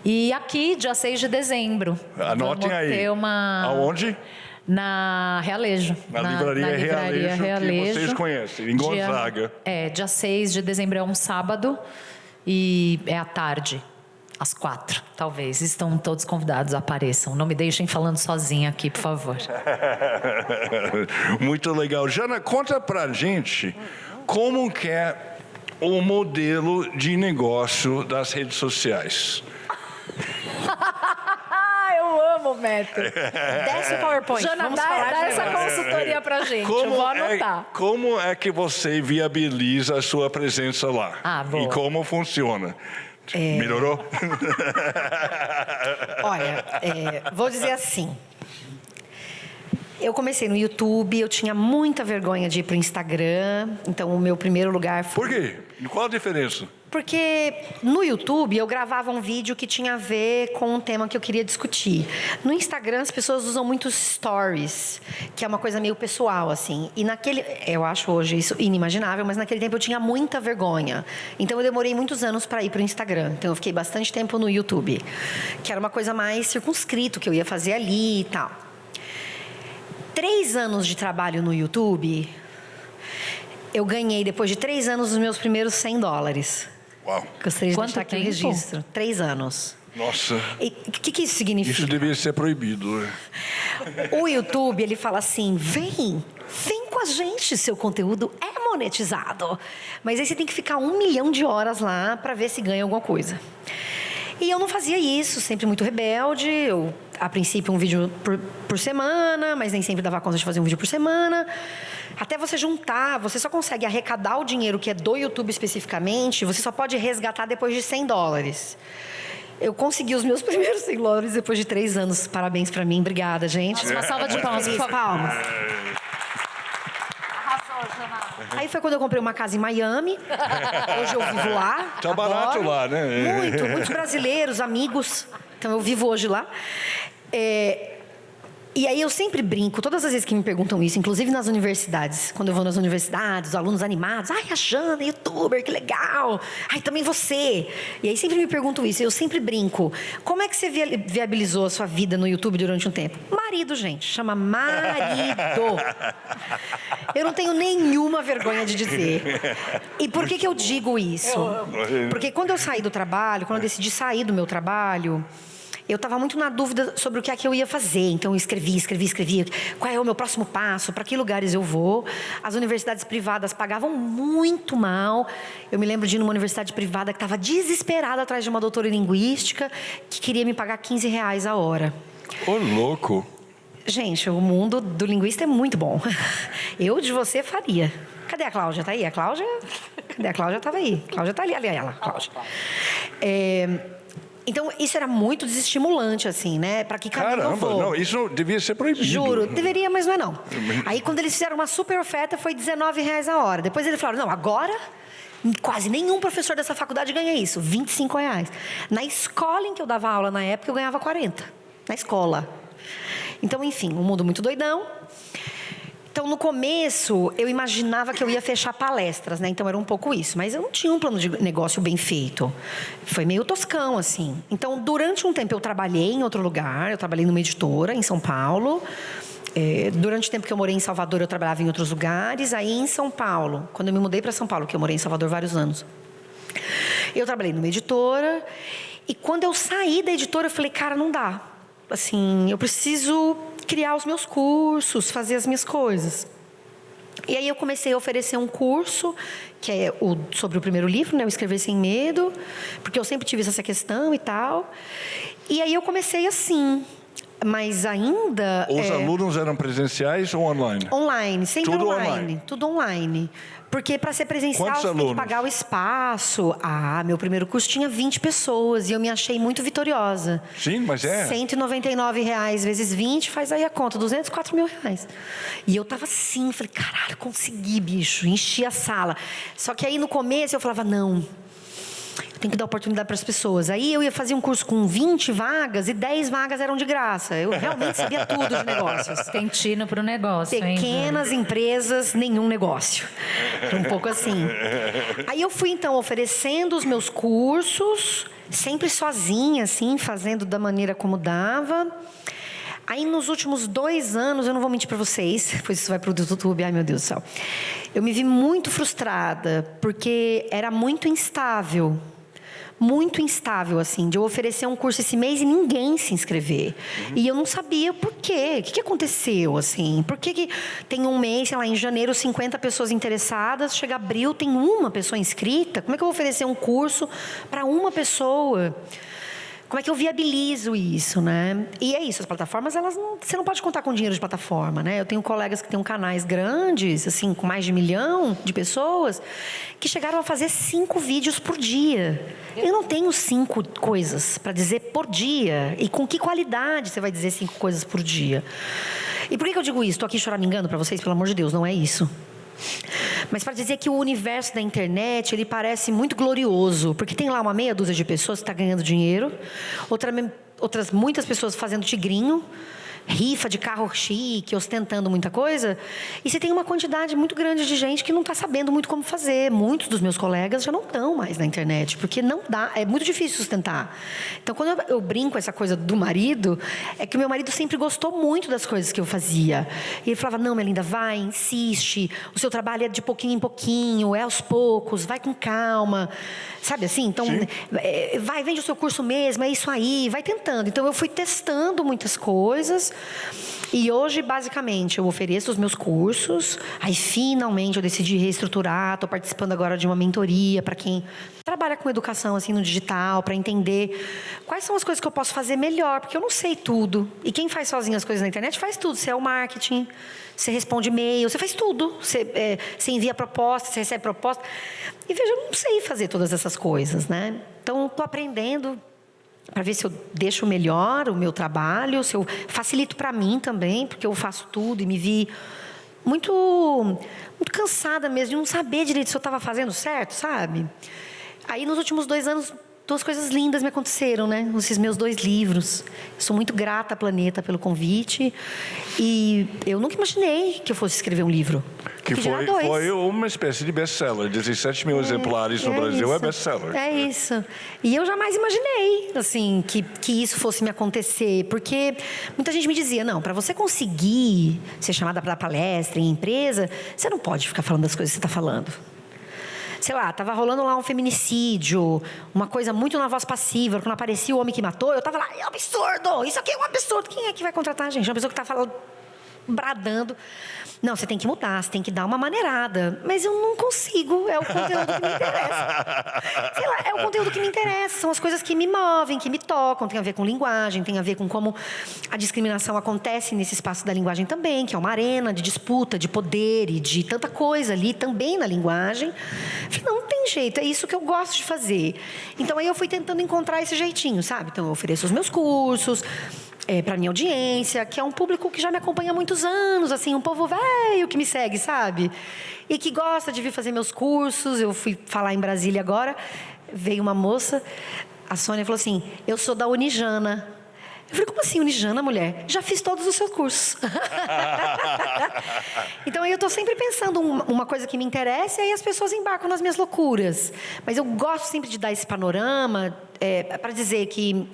E aqui, dia 6 de dezembro. Anotem aí. Aonde? Na Realejo. Na livraria Realejo, que vocês conhecem, em Gonzaga. Dia 6 de dezembro é um sábado. E é à tarde, às 4, talvez. Estão todos convidados, apareçam. Não me deixem falando sozinha aqui, por favor. Muito legal. Jana, conta pra gente como que é o modelo de negócio das redes sociais. Eu amo, Matthew. Desce o PowerPoint. Jana, dá essa consultoria pra gente. Eu vou anotar. Como é que você viabiliza a sua presença lá? Boa. E como funciona? Melhorou? Olha, vou dizer assim. Eu comecei no YouTube, eu tinha muita vergonha de ir para o Instagram. Então, o meu primeiro lugar foi... Por quê? Qual a diferença? Porque no YouTube eu gravava um vídeo que tinha a ver com um tema que eu queria discutir. No Instagram as pessoas usam muitos stories, que é uma coisa meio pessoal, assim. E eu acho hoje isso inimaginável, mas naquele tempo eu tinha muita vergonha. Então eu demorei muitos anos para ir para o Instagram. Então eu fiquei bastante tempo no YouTube, que era uma coisa mais circunscrito que eu ia fazer ali e tal. 3 anos de trabalho no YouTube, eu ganhei, depois de 3 anos, os meus primeiros $100. Uau. Gostaria de Quanto deixar aqui tempo? o registro. 3 anos. Nossa. E o que isso significa? Isso devia ser proibido. O YouTube, ele fala assim, vem com a gente, seu conteúdo é monetizado. Mas aí você tem que ficar 1 milhão de horas lá para ver se ganha alguma coisa. E eu não fazia isso, sempre muito rebelde. Eu, a princípio, um vídeo por semana, mas nem sempre dava conta de fazer um vídeo por semana. Até você juntar, você só consegue arrecadar o dinheiro que é do YouTube especificamente, você só pode resgatar depois de $100. Eu consegui os meus primeiros $100 depois de 3 anos. Parabéns pra mim. Obrigada, gente. Uma salva de palmas, por favor. Palmas. Aí foi quando eu comprei uma casa em Miami. Hoje eu vivo lá. Tá barato lá, né? Muitos brasileiros, amigos. Então eu vivo hoje lá. E aí eu sempre brinco, todas as vezes que me perguntam isso, inclusive nas universidades, quando eu vou nas universidades, os alunos animados, ai, a Jana, youtuber, que legal, ai, também você. E aí sempre me perguntam isso, eu sempre brinco, como é que você viabilizou a sua vida no YouTube durante um tempo? Marido, gente, chama marido. Eu não tenho nenhuma vergonha de dizer. E por que eu digo isso? Porque quando eu saí do trabalho, quando eu decidi sair do meu trabalho, eu estava muito na dúvida sobre o que é que eu ia fazer. Então, eu escrevi. Qual é o meu próximo passo? Para que lugares eu vou? As universidades privadas pagavam muito mal. Eu me lembro de ir numa universidade privada que estava desesperada atrás de uma doutora em linguística que queria me pagar R$15 a hora. Ô, louco! Gente, o mundo do linguista é muito bom. Eu de você faria. Cadê a Cláudia? Tá aí? A Cláudia? Cadê a Cláudia? Estava aí. A Cláudia tá ali. Ali ela, Cláudia. Então, isso era muito desestimulante, assim, né? Para que caminho eu vou? Não, isso devia ser proibido. Juro, deveria, mas não é não. Aí, quando eles fizeram uma super oferta, foi R$19 a hora. Depois eles falaram, não, agora quase nenhum professor dessa faculdade ganha isso, R$25. Na escola em que eu dava aula na época, eu ganhava 40. Na escola. Então, enfim, um mundo muito doidão. Então, no começo, eu imaginava que eu ia fechar palestras, né? Então, era um pouco isso. Mas eu não tinha um plano de negócio bem feito. Foi meio toscão, assim. Então, durante um tempo, eu trabalhei em outro lugar. Eu trabalhei numa editora, em São Paulo. Durante o tempo que eu morei em Salvador, eu trabalhava em outros lugares. Aí, em São Paulo, quando eu me mudei para São Paulo, que eu morei em Salvador vários anos, eu trabalhei numa editora. E quando eu saí da editora, eu falei, cara, não dá. Assim, eu preciso criar os meus cursos, fazer as minhas coisas. E aí eu comecei a oferecer um curso, que é sobre o primeiro livro, né? O Escrever Sem Medo, porque eu sempre tive essa questão e tal. E aí eu comecei assim, mas ainda... Os alunos eram presenciais ou online? Online, sempre Tudo online. Tudo online. Porque para ser presencial, Quantos você tem alunos? que pagar o espaço. Meu primeiro curso tinha 20 pessoas e eu me achei muito vitoriosa. Sim, mas R$199 vezes 20, faz aí a conta, R$204 mil. E eu tava assim, falei, caralho, consegui, bicho, enchi a sala. Só que aí no começo eu falava, não, eu tenho que dar oportunidade para as pessoas. Aí eu ia fazer um curso com 20 vagas e 10 vagas eram de graça. Eu realmente sabia tudo de negócios. Tem tino para o negócio, hein? Pequenas empresas, nenhum negócio. Um pouco assim. Aí eu fui, então, oferecendo os meus cursos, sempre sozinha, assim, fazendo da maneira como dava. Aí, nos últimos 2 anos, eu não vou mentir para vocês, pois isso vai para o YouTube, ai meu Deus do céu. Eu me vi muito frustrada, porque era muito instável, assim, de eu oferecer um curso esse mês e ninguém se inscrever. E eu não sabia por quê, o que aconteceu, assim, por que tem um mês, sei lá, em janeiro, 50 pessoas interessadas, chega abril, tem uma pessoa inscrita, como é que eu vou oferecer um curso para uma pessoa? Como é que eu viabilizo isso, né? E é isso, as plataformas, você não pode contar com dinheiro de plataforma, né? Eu tenho colegas que têm canais grandes, assim, com mais de 1 milhão de pessoas, que chegaram a fazer 5 vídeos por dia. Eu não tenho 5 coisas para dizer por dia. E com que qualidade você vai dizer 5 coisas por dia? E por que eu digo isso? Estou aqui choramingando para vocês, pelo amor de Deus, não é isso. Mas para dizer que o universo da internet, ele parece muito glorioso, porque tem lá uma meia dúzia de pessoas que está ganhando dinheiro, outras muitas pessoas fazendo tigrinho, rifa de carro chique, ostentando muita coisa, e você tem uma quantidade muito grande de gente que não está sabendo muito como fazer. Muitos dos meus colegas já não estão mais na internet, porque não dá, é muito difícil sustentar. Então, quando eu brinco essa coisa do marido, é que o meu marido sempre gostou muito das coisas que eu fazia. E ele falava, não, minha linda, vai, insiste, o seu trabalho é de pouquinho em pouquinho, é aos poucos, vai com calma, sabe assim? Então, vai, vende o seu curso mesmo, é isso aí, vai tentando. Então, eu fui testando muitas coisas. E hoje, basicamente, eu ofereço os meus cursos. Aí, finalmente, eu decidi reestruturar. Estou participando agora de uma mentoria para quem trabalha com educação assim, no digital, para entender quais são as coisas que eu posso fazer melhor, porque eu não sei tudo. E quem faz sozinho as coisas na internet faz tudo. Você é o marketing, você responde e-mail, você faz tudo. Você envia proposta, você recebe proposta. E veja, eu não sei fazer todas essas coisas, né? Então, estou aprendendo para ver se eu deixo melhor o meu trabalho, se eu facilito para mim também, porque eu faço tudo e me vi muito cansada mesmo de não saber direito se eu estava fazendo certo, sabe? Aí, nos últimos 2 anos, 2 coisas lindas me aconteceram, né? Esses meus 2 livros. Eu sou muito grata à Planeta pelo convite. E eu nunca imaginei que eu fosse escrever um livro. Que foi uma espécie de best-seller. 17 mil exemplares no Brasil isso. É best-seller. É isso. E eu jamais imaginei, assim, que isso fosse me acontecer. Porque muita gente me dizia, não, para você conseguir ser chamada para dar palestra em empresa, você não pode ficar falando das coisas que você está falando. Sei lá, estava rolando lá um feminicídio, uma coisa muito na voz passiva. Quando aparecia o homem que matou, eu estava lá, é um absurdo, isso aqui é um absurdo. Quem é que vai contratar, gente? Uma pessoa que está falando, bradando. Não, você tem que mudar, você tem que dar uma maneirada. Mas eu não consigo, é o conteúdo que me interessa. Sei lá, é o conteúdo que me interessa. são as coisas que me movem, que me tocam, tem a ver com linguagem, tem a ver com como a discriminação acontece nesse espaço da linguagem também, que é uma arena de disputa, de poder e de tanta coisa ali também na linguagem. Falei, não tem jeito, é isso que eu gosto de fazer. Então aí eu fui tentando encontrar esse jeitinho, sabe? Então eu ofereço os meus cursos para minha audiência, que é um público que já me acompanha há muitos anos, assim, um povo velho que me segue, sabe? E que gosta de vir fazer meus cursos. Eu fui falar em Brasília agora, veio uma moça, a Sônia falou assim, eu sou da Unijana. Eu falei, como assim Unijana, mulher? Já fiz todos os seus cursos. Então aí eu estou sempre pensando uma coisa que me interessa e aí as pessoas embarcam nas minhas loucuras. Mas eu gosto sempre de dar esse panorama para dizer que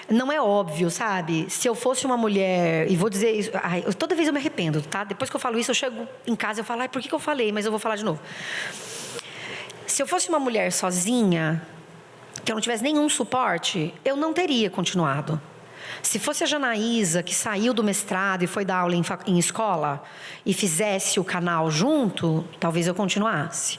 não é óbvio, sabe? Se eu fosse uma mulher, e vou dizer isso, toda vez eu me arrependo, tá? Depois que eu falo isso, eu chego em casa e eu falo, por que eu falei? Mas eu vou falar de novo. Se eu fosse uma mulher sozinha, que eu não tivesse nenhum suporte, eu não teria continuado. Se fosse a Janaísa, que saiu do mestrado e foi dar aula em escola, e fizesse o canal junto, talvez eu continuasse.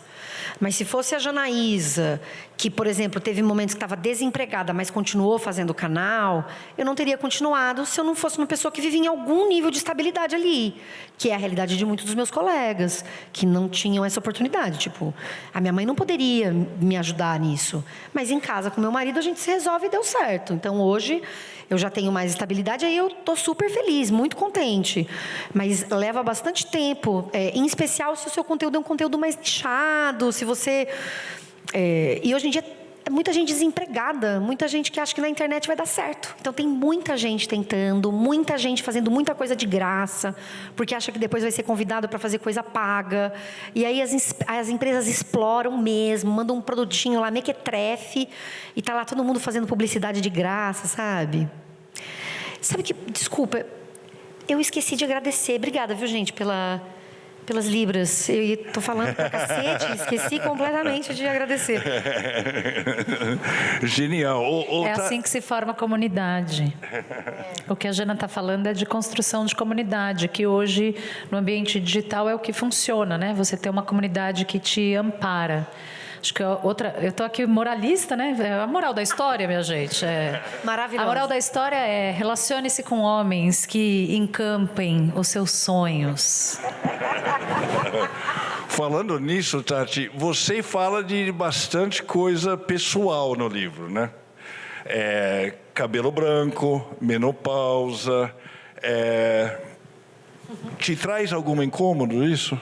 Mas se fosse a Janaísa, que, por exemplo, teve momentos que estava desempregada, mas continuou fazendo o canal, eu não teria continuado se eu não fosse uma pessoa que vivia em algum nível de estabilidade ali, que é a realidade de muitos dos meus colegas, que não tinham essa oportunidade. Tipo, a minha mãe não poderia me ajudar nisso, mas em casa com meu marido a gente se resolve e deu certo. Então, hoje, eu já tenho mais estabilidade, aí eu estou super feliz, muito contente. Mas leva bastante tempo, em especial se o seu conteúdo é um conteúdo mais nichado, se você... E hoje em dia, muita gente desempregada, muita gente que acha que na internet vai dar certo. Então, tem muita gente tentando, muita gente fazendo muita coisa de graça, porque acha que depois vai ser convidado para fazer coisa paga. E aí as empresas exploram mesmo, mandam um produtinho lá, mequetrefe, e tá lá todo mundo fazendo publicidade de graça, sabe? Sabe que... Desculpa, eu esqueci de agradecer. Obrigada, viu, gente, pelas libras. Eu estou falando pra cacete, esqueci completamente de agradecer. Genial. É assim que se forma a comunidade. O que a Jana está falando é de construção de comunidade, que hoje, no ambiente digital, é o que funciona, né? Você tem uma comunidade que te ampara. Acho que eu estou aqui moralista, né? É a moral da história, minha gente. Maravilhoso. A moral da história é relacione-se com homens que encampem os seus sonhos. Falando nisso, Tati, você fala de bastante coisa pessoal no livro, né? Cabelo branco, menopausa. Te traz algum incômodo isso?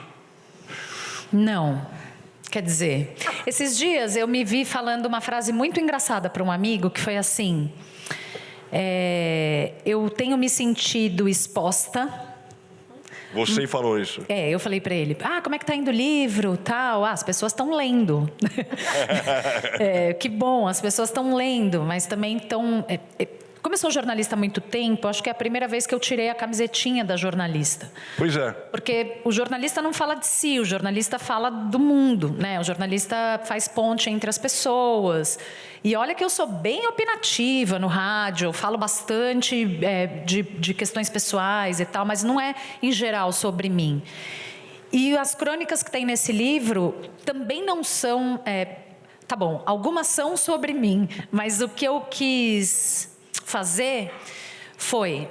Não. Quer dizer, esses dias eu me vi falando uma frase muito engraçada para um amigo, que foi assim... eu tenho me sentido exposta... Você falou isso. Eu falei para ele, como é que tá indo o livro, tal, as pessoas estão lendo. Que bom, as pessoas estão lendo, mas também estão... Como eu sou jornalista há muito tempo, acho que é a primeira vez que eu tirei a camisetinha da jornalista. Pois é. Porque o jornalista não fala de si, o jornalista fala do mundo, né? O jornalista faz ponte entre as pessoas. E olha que eu sou bem opinativa no rádio, eu falo bastante de questões pessoais e tal, mas não é, em geral, sobre mim. E as crônicas que tem nesse livro também não são... tá bom, algumas são sobre mim, mas o que eu quis... fazer foi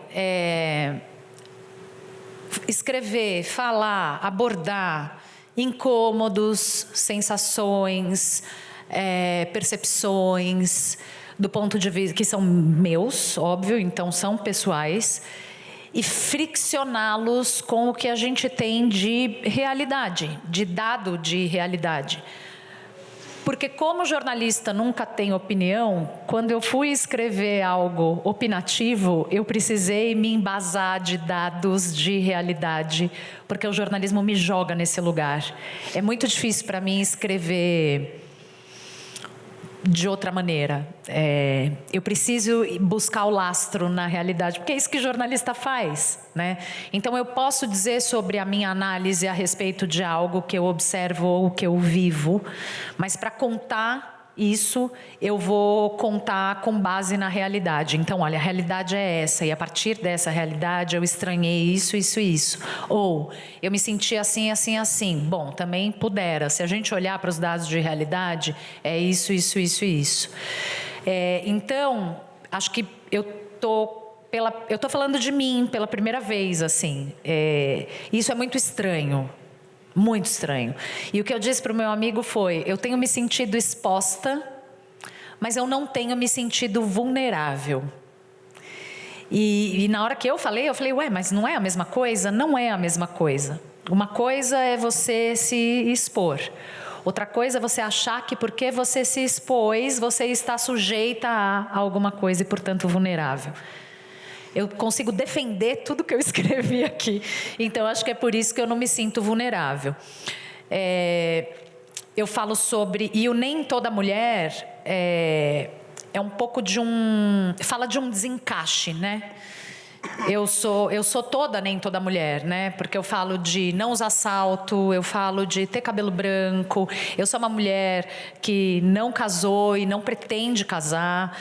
escrever, falar, abordar incômodos, sensações, percepções do ponto de vista que são meus, óbvio, então são pessoais, e friccioná-los com o que a gente tem de realidade, de dado de realidade. Porque como jornalista nunca tem opinião, quando eu fui escrever algo opinativo, eu precisei me embasar de dados de realidade, porque o jornalismo me joga nesse lugar. É muito difícil para mim escrever de outra maneira. Eu preciso buscar o lastro na realidade, porque é isso que jornalista faz, né? Então eu posso dizer sobre a minha análise a respeito de algo que eu observo ou que eu vivo, mas para contar isso eu vou contar com base na realidade. Então, olha, a realidade é essa, e a partir dessa realidade eu estranhei isso, isso e isso. Ou eu me senti assim, assim, assim. Bom, também pudera. Se a gente olhar para os dados de realidade, é isso, isso, isso e isso. Então, acho que eu tô falando de mim pela primeira vez, assim. Isso é muito estranho. Muito estranho. E o que eu disse para o meu amigo foi: eu tenho me sentido exposta, mas eu não tenho me sentido vulnerável. E na hora que eu falei, ué, mas não é a mesma coisa? Não é a mesma coisa. Uma coisa é você se expor. Outra coisa é você achar que porque você se expôs, você está sujeita a alguma coisa e, portanto, vulnerável. Eu consigo defender tudo que eu escrevi aqui. Então, acho que é por isso que eu não me sinto vulnerável. Eu falo sobre... E o Nem Toda Mulher é um pouco de um... Fala de um desencaixe, né? Eu sou toda, nem toda mulher, né? Porque eu falo de não usar salto, eu falo de ter cabelo branco. Eu sou uma mulher que não casou e não pretende casar,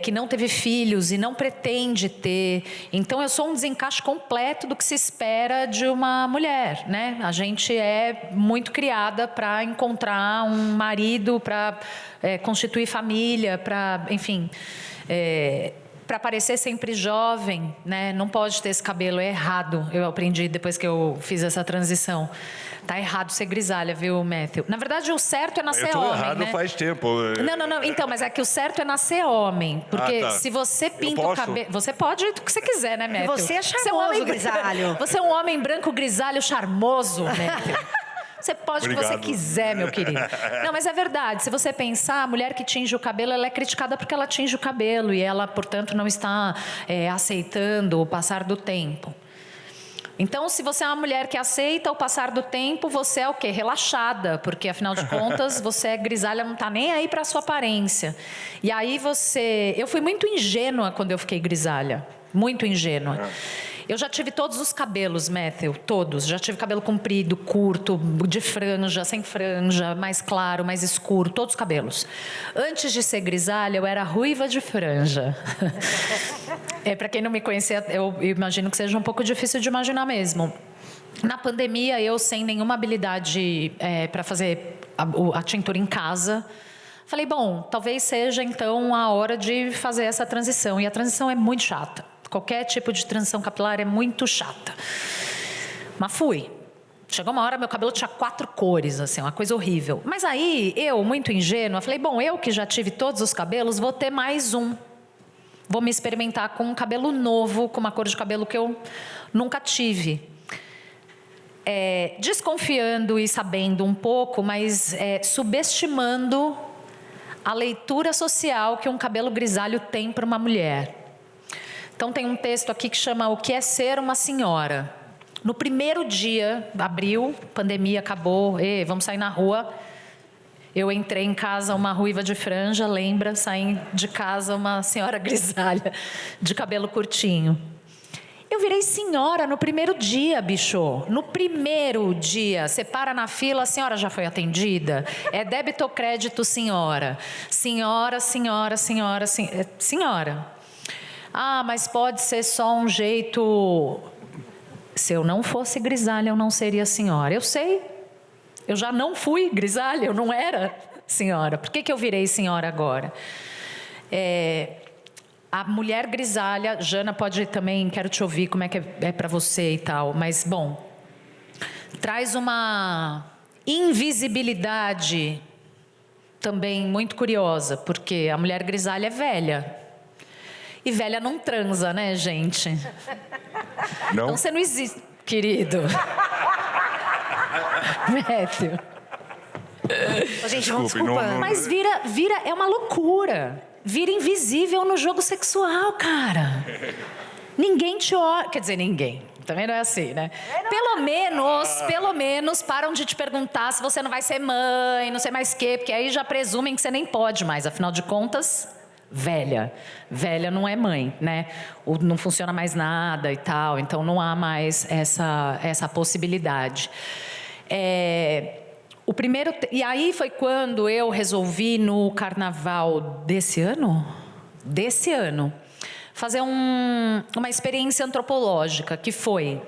que não teve filhos e não pretende ter. Então, eu sou um desencaixe completo do que se espera de uma mulher, né? A gente é muito criada para encontrar um marido, para constituir família, para, enfim... para parecer sempre jovem, né? Não pode ter esse cabelo, é errado. Eu aprendi depois que eu fiz essa transição. Tá errado ser grisalha, viu, Matthew? Na verdade, o certo é nascer homem, errado, né? faz tempo. Não. Então, mas é que o certo é nascer homem. Porque se você pinta o cabelo... Você pode o que você quiser, né, Matthew? Você é charmoso, grisalho. Você é um homem branco, grisalho, charmoso, Matthew. Você pode o que você quiser, meu querido. Não, mas é verdade. Se você pensar, a mulher que tinge o cabelo, ela é criticada porque ela tinge o cabelo. E ela, portanto, não está aceitando o passar do tempo. Então, se você é uma mulher que aceita o passar do tempo, você é o quê? Relaxada. Porque, afinal de contas, você é grisalha, não está nem aí para a sua aparência. E aí você... Eu fui muito ingênua quando eu fiquei grisalha. Muito ingênua. Eu já tive todos os cabelos, Matthew, todos. Já tive cabelo comprido, curto, de franja, sem franja, mais claro, mais escuro, todos os cabelos. Antes de ser grisalha, eu era ruiva de franja. Para quem não me conhecia, eu imagino que seja um pouco difícil de imaginar mesmo. Na pandemia, eu sem nenhuma habilidade para fazer a tintura em casa, falei, bom, talvez seja então a hora de fazer essa transição. E a transição é muito chata. Qualquer tipo de transição capilar é muito chata. Mas fui. Chegou uma hora, meu cabelo tinha 4 cores, assim, uma coisa horrível. Mas aí, eu, muito ingênua, falei, bom, eu que já tive todos os cabelos, vou ter mais um. Vou me experimentar com um cabelo novo, com uma cor de cabelo que eu nunca tive. Desconfiando e sabendo um pouco, mas subestimando a leitura social que um cabelo grisalho tem para uma mulher. Então, tem um texto aqui que chama O que é ser uma senhora. No primeiro dia, abril, pandemia acabou, vamos sair na rua. Eu entrei em casa, uma ruiva de franja, lembra? Saí de casa, uma senhora grisalha, de cabelo curtinho. Eu virei senhora no primeiro dia, bicho. No primeiro dia. Você para na fila, a senhora já foi atendida? É débito ou crédito, senhora? Senhora. Ah, mas pode ser só um jeito... Se eu não fosse grisalha, eu não seria senhora. Eu sei. Eu já não fui grisalha, eu não era senhora. Por que eu virei senhora agora? A mulher grisalha... Jana pode também... Quero te ouvir como é que é para você e tal. Mas, bom... Traz uma invisibilidade também muito curiosa. Porque a mulher grisalha é velha. E velha não transa, né, gente? Não? Então você não existe, querido. Matthew. Gente, vamos Desculpe, desculpando. Mas é uma loucura. Vira invisível no jogo sexual, cara. Ninguém te olha. Quer dizer, ninguém. Também não é assim, né? Pelo menos param de te perguntar se você não vai ser mãe, não sei mais o quê, porque aí já presumem que você nem pode mais. Afinal de contas... Velha não é mãe, né? Não funciona mais nada e tal, então não há mais essa possibilidade. E aí foi quando eu resolvi no carnaval desse ano, fazer uma experiência antropológica, que foi...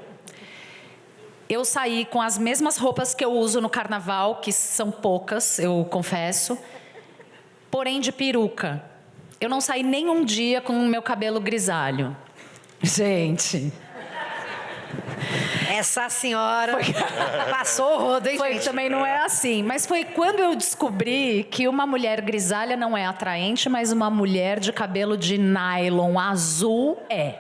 Eu saí com as mesmas roupas que eu uso no carnaval, que são poucas, eu confesso, porém de peruca. Eu não saí nem um dia com o meu cabelo grisalho. Gente... Essa senhora passou o rodo, hein, gente? Também não é assim. Mas foi quando eu descobri que uma mulher grisalha não é atraente, mas uma mulher de cabelo de nylon azul é.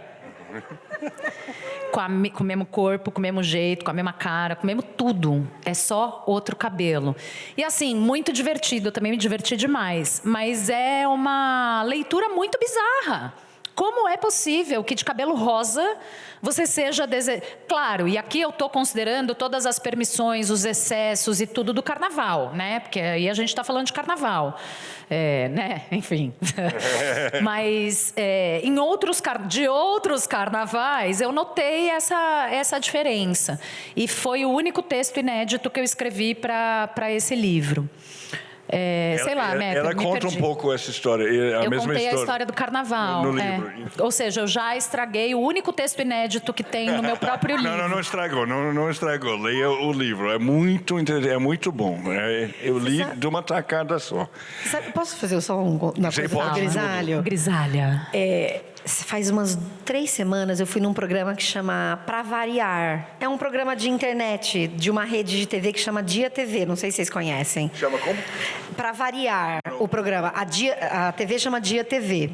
Com o mesmo corpo, com o mesmo jeito, com a mesma cara, com o mesmo tudo. É só outro cabelo. E assim, muito divertido. Eu também me diverti demais. Mas é uma leitura muito bizarra. Como é possível que de cabelo rosa você seja... Claro, e aqui eu estou considerando todas as permissões, os excessos e tudo do carnaval, né? Porque aí a gente está falando de carnaval, né? Enfim. Mas de outros carnavais eu notei essa diferença. E foi o único texto inédito que eu escrevi para esse livro. Sei lá, né? Ela conta um pouco essa história, eu mesma contei história. a história do carnaval. No livro. Ou seja, eu já estraguei o único texto inédito que tem no meu próprio livro. Não estragou, não estragou. Leia o livro, é muito bom. Eu li de uma tacada só. Posso fazer só uma coisa do grisalho? Grisalha. Faz umas 3 semanas eu fui num programa que chama Pra Variar. É um programa de internet de uma rede de TV que chama Dia TV. Não sei se vocês conhecem. Chama como? Pra Variar, o programa. A TV chama Dia TV.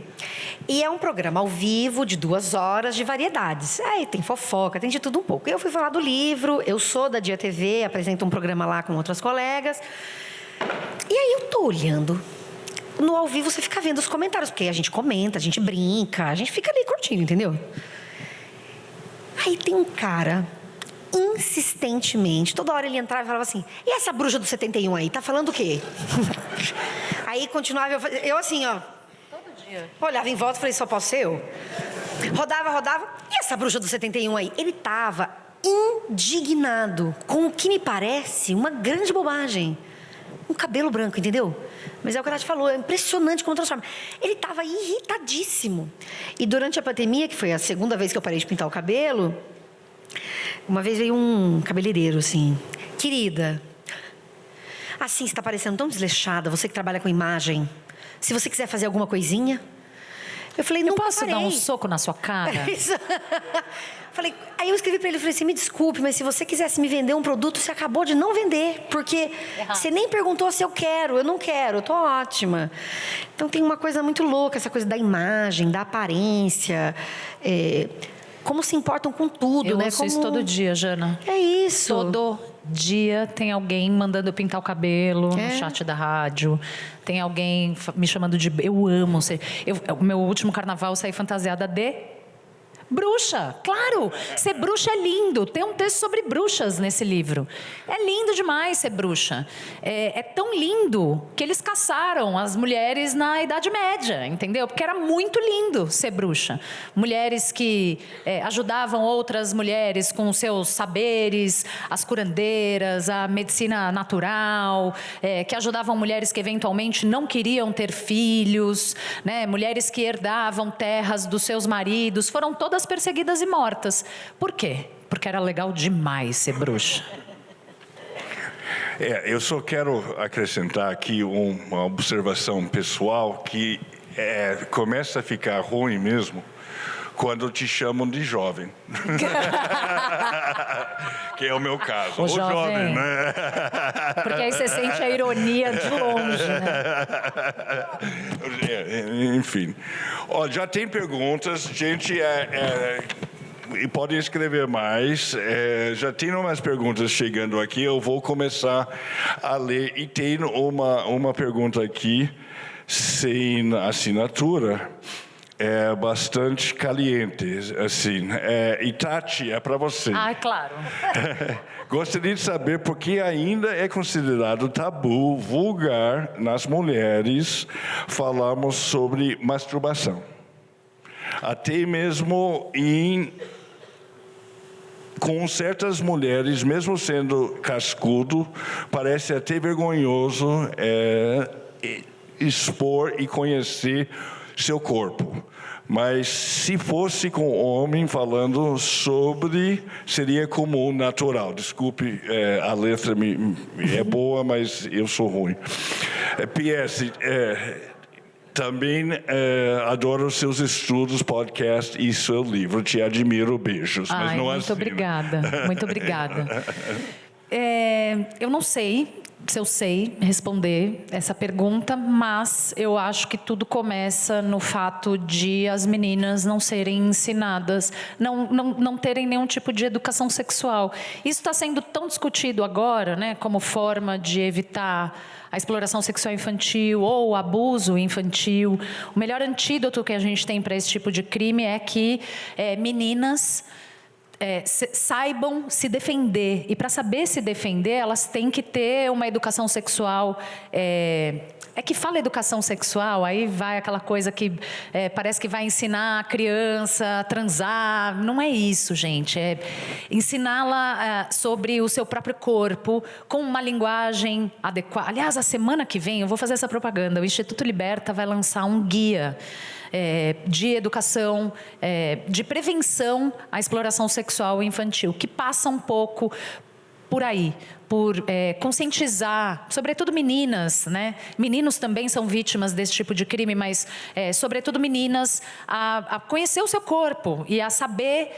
E é um programa ao vivo de 2 horas de variedades. Aí tem fofoca, tem de tudo um pouco. Eu fui falar do livro, eu sou da Dia TV, apresento um programa lá com outras colegas. E aí eu tô olhando. No ao vivo você fica vendo os comentários, porque a gente comenta, a gente brinca, a gente fica ali curtindo, entendeu? Aí tem um cara, insistentemente, toda hora ele entrava e falava assim: e essa bruxa do 71 aí, tá falando o quê? Aí continuava, eu assim, ó. Todo dia. Olhava em volta e falei: só posso ser eu? Rodava, e essa bruxa do 71 aí? Ele tava indignado com o que me parece uma grande bobagem. Um cabelo branco, entendeu? Mas é o que a Nath falou, é impressionante como transforma. Ele estava irritadíssimo. E durante a pandemia, que foi a segunda vez que eu parei de pintar o cabelo, uma vez veio um cabeleireiro assim: querida, assim, você está parecendo tão desleixada, você que trabalha com imagem, se você quiser fazer alguma coisinha... Eu falei: não, posso dar um soco na sua cara? Isso. Aí eu escrevi para ele, falei assim: me desculpe, mas se você quisesse me vender um produto, você acabou de não vender, porque você nem perguntou se eu não quero, eu tô ótima. Então tem uma coisa muito louca, essa coisa da imagem, da aparência, como se importam com tudo, né? Eu ouço isso todo dia, Jana. É isso. Todo dia tem alguém mandando eu pintar o cabelo no chat da rádio. Tem alguém me chamando de... Eu amo. O meu último carnaval eu saí fantasiada de... bruxa, claro. Ser bruxa é lindo. Tem um texto sobre bruxas nesse livro. É lindo demais ser bruxa. É tão lindo que eles caçaram as mulheres na Idade Média, entendeu? Porque era muito lindo ser bruxa. Mulheres que ajudavam outras mulheres com os seus saberes, as curandeiras, a medicina natural, que ajudavam mulheres que eventualmente não queriam ter filhos, né? Mulheres que herdavam terras dos seus maridos. Foram todas perseguidas e mortas. Por quê? Porque era legal demais ser bruxa. Eu só quero acrescentar aqui uma observação pessoal que começa a ficar ruim mesmo quando te chamam de jovem. Que é o meu caso. O jovem, né? Porque aí você sente a ironia de longe, né? Enfim. Já tem perguntas, gente. E podem escrever mais. Já tem umas perguntas chegando aqui. Eu vou começar a ler. E tem uma pergunta aqui, sem assinatura. É bastante caliente, assim. E Tati, é para você. Ah, claro. Gostaria de saber por que ainda é considerado tabu, vulgar, nas mulheres, falarmos sobre masturbação. Até mesmo com certas mulheres, mesmo sendo cascudo, parece até vergonhoso expor e conhecer seu corpo. Mas se fosse com homem falando sobre, seria comum, natural. Desculpe, a letra é boa, mas eu sou ruim. PS, Também adoro os seus estudos, podcast e seu livro. Te admiro, beijos. Mas não muito assino. Obrigada, muito obrigada. Eu não sei se eu sei responder essa pergunta, mas eu acho que tudo começa no fato de as meninas não serem ensinadas, não terem nenhum tipo de educação sexual. Isso está sendo tão discutido agora, né, como forma de evitar a exploração sexual infantil ou o abuso infantil. O melhor antídoto que a gente tem para esse tipo de crime é que meninas saibam se defender. E para saber se defender, elas têm que ter uma educação sexual. É que fala educação sexual, aí vai aquela coisa que parece que vai ensinar a criança a transar. Não é isso, gente. É ensiná-la sobre o seu próprio corpo, com uma linguagem adequada. Aliás, a semana que vem, eu vou fazer essa propaganda, o Instituto Liberta vai lançar um guia de educação, de prevenção à exploração sexual infantil, que passa um pouco por aí, por conscientizar, sobretudo meninas, né? Meninos também são vítimas desse tipo de crime, mas sobretudo meninas, a conhecer o seu corpo e a saber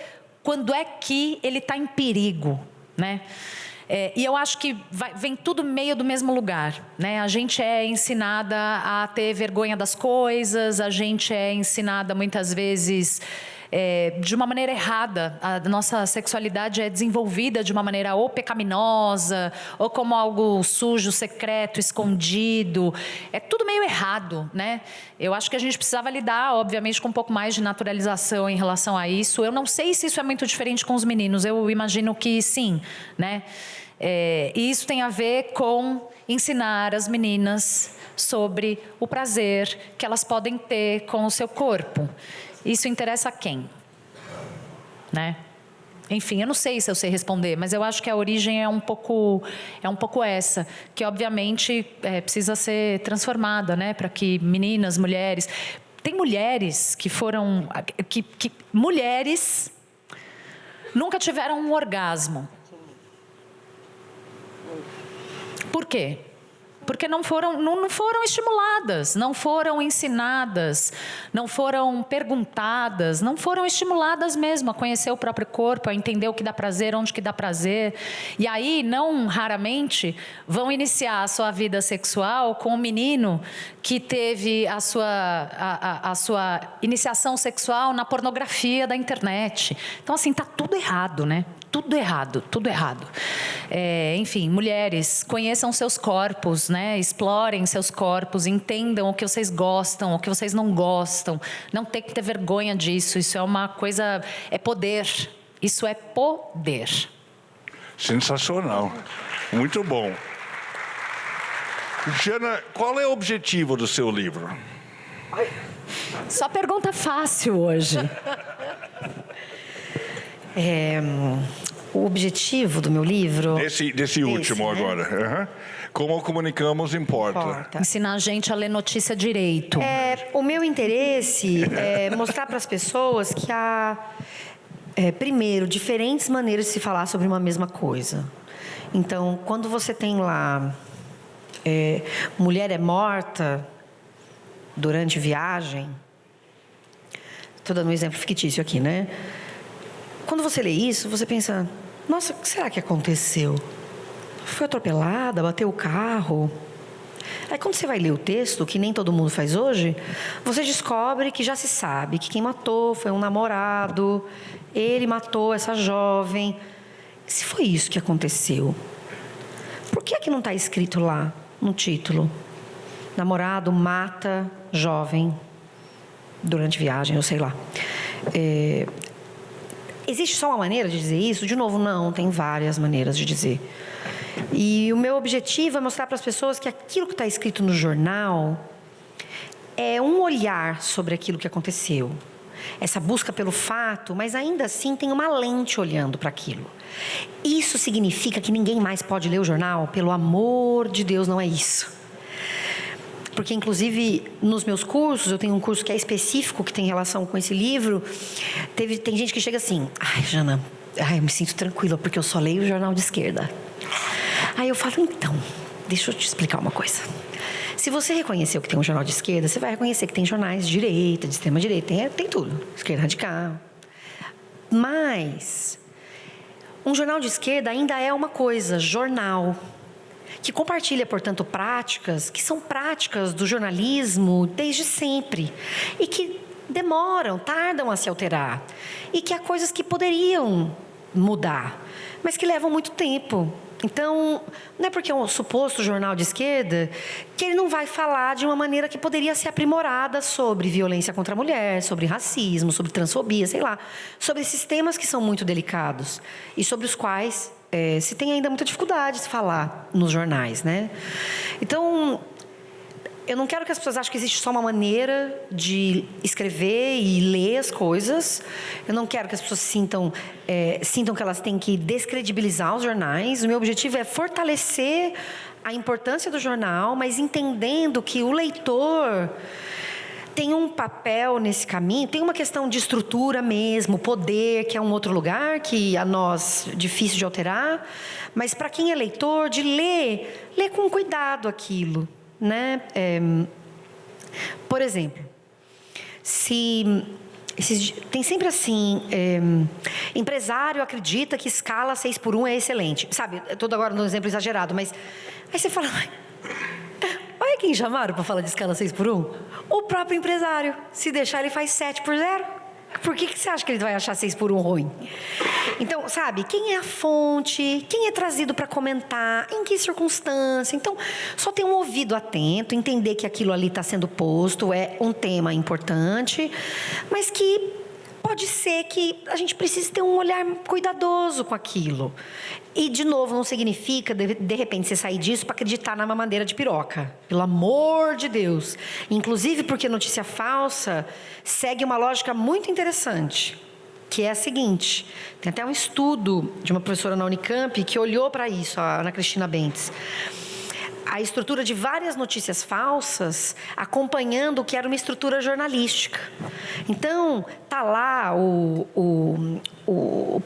quando é que ele está em perigo, né? E eu acho que vem tudo meio do mesmo lugar, né? A gente é ensinada a ter vergonha das coisas, a gente é ensinada muitas vezes de uma maneira errada. A nossa sexualidade é desenvolvida de uma maneira ou pecaminosa, ou como algo sujo, secreto, escondido. É tudo meio errado, né? Eu acho que a gente precisava lidar, obviamente, com um pouco mais de naturalização em relação a isso. Eu não sei se isso é muito diferente com os meninos, eu imagino que sim, né? E isso tem a ver com ensinar as meninas sobre o prazer que elas podem ter com o seu corpo. Isso interessa a quem? Né? Enfim, eu não sei se eu sei responder, mas eu acho que a origem é um pouco essa, que obviamente precisa ser transformada, né? Para que meninas, mulheres... Tem mulheres que foram... mulheres nunca tiveram um orgasmo. Por quê? Porque não foram estimuladas, não foram ensinadas, não foram perguntadas, não foram estimuladas mesmo a conhecer o próprio corpo, a entender o que dá prazer, onde que dá prazer. E aí, não raramente, vão iniciar a sua vida sexual com um menino que teve a sua iniciação sexual na pornografia da internet. Então, assim, tá tudo errado, né? Tudo errado, tudo errado. Enfim, mulheres, conheçam seus corpos, né? Explorem seus corpos, entendam o que vocês gostam, o que vocês não gostam. Não tem que ter vergonha disso, isso é uma coisa, é poder. Isso é poder. Sensacional, muito bom. Jana, qual é o objetivo do seu livro? Só pergunta fácil hoje. O objetivo do meu livro... Desse último, né? Agora. Uhum. Como comunicamos importa. Ensinar a gente a ler notícia direito. O meu interesse é mostrar para as pessoas que há, primeiro, diferentes maneiras de se falar sobre uma mesma coisa. Então, quando você tem lá... mulher é morta durante viagem... Estou dando um exemplo fictício aqui, né? Quando você lê isso, você pensa... Nossa, o que será que aconteceu? Foi atropelada? Bateu o carro? Aí, quando você vai ler o texto, que nem todo mundo faz hoje... Você descobre que já se sabe que quem matou foi um namorado... Ele matou essa jovem... Se foi isso que aconteceu... Por que é que não está escrito lá, no título? Namorado mata jovem... Durante viagem, eu sei lá... Existe só uma maneira de dizer isso? De novo, não, tem várias maneiras de dizer. E o meu objetivo é mostrar para as pessoas que aquilo que está escrito no jornal é um olhar sobre aquilo que aconteceu. Essa busca pelo fato, mas ainda assim tem uma lente olhando para aquilo. Isso significa que ninguém mais pode ler o jornal? Pelo amor de Deus, não é isso. Porque, inclusive, nos meus cursos, eu tenho um curso que é específico, que tem relação com esse livro. Tem gente que chega assim... Ai, Jana, eu me sinto tranquila, porque eu só leio o jornal de esquerda. Aí eu falo, então, deixa eu te explicar uma coisa. Se você reconheceu que tem um jornal de esquerda, você vai reconhecer que tem jornais de direita, de extrema-direita, tem tudo. Esquerda radical. Mas um jornal de esquerda ainda é uma coisa, jornal, que compartilha, portanto, práticas que são práticas do jornalismo desde sempre e que tardam a se alterar e que há coisas que poderiam mudar, mas que levam muito tempo. Então, não é porque é um suposto jornal de esquerda que ele não vai falar de uma maneira que poderia ser aprimorada sobre violência contra a mulher, sobre racismo, sobre transfobia, sei lá, sobre esses temas que são muito delicados e sobre os quais se tem ainda muita dificuldade de falar nos jornais, né? Então, eu não quero que as pessoas achem que existe só uma maneira de escrever e ler as coisas. Eu não quero que as pessoas sintam que elas têm que descredibilizar os jornais. O meu objetivo é fortalecer a importância do jornal, mas entendendo que o leitor tem um papel nesse caminho, tem uma questão de estrutura mesmo, poder, que é um outro lugar, que a nós difícil de alterar, mas para quem é leitor, de ler com cuidado aquilo, né? Por exemplo, tem sempre assim, empresário acredita que escala 6x1 é excelente, sabe? Eu estou agora num exemplo exagerado, mas aí você fala, olha quem chamaram para falar de escala 6x1, o próprio empresário. Se deixar, ele faz 7x0. Por que você acha que ele vai achar 6x1 ruim? Então, sabe, quem é a fonte? Quem é trazido para comentar? Em que circunstância? Então, só ter um ouvido atento, entender que aquilo ali está sendo posto, é um tema importante, mas que pode ser que a gente precise ter um olhar cuidadoso com aquilo. E, de novo, não significa, de repente, você sair disso para acreditar na mamadeira de piroca. Pelo amor de Deus. Inclusive porque notícia falsa segue uma lógica muito interessante, que é a seguinte. Tem até um estudo de uma professora na Unicamp que olhou para isso, a Ana Cristina Bentes. A estrutura de várias notícias falsas acompanhando o que era uma estrutura jornalística. Então, tá lá o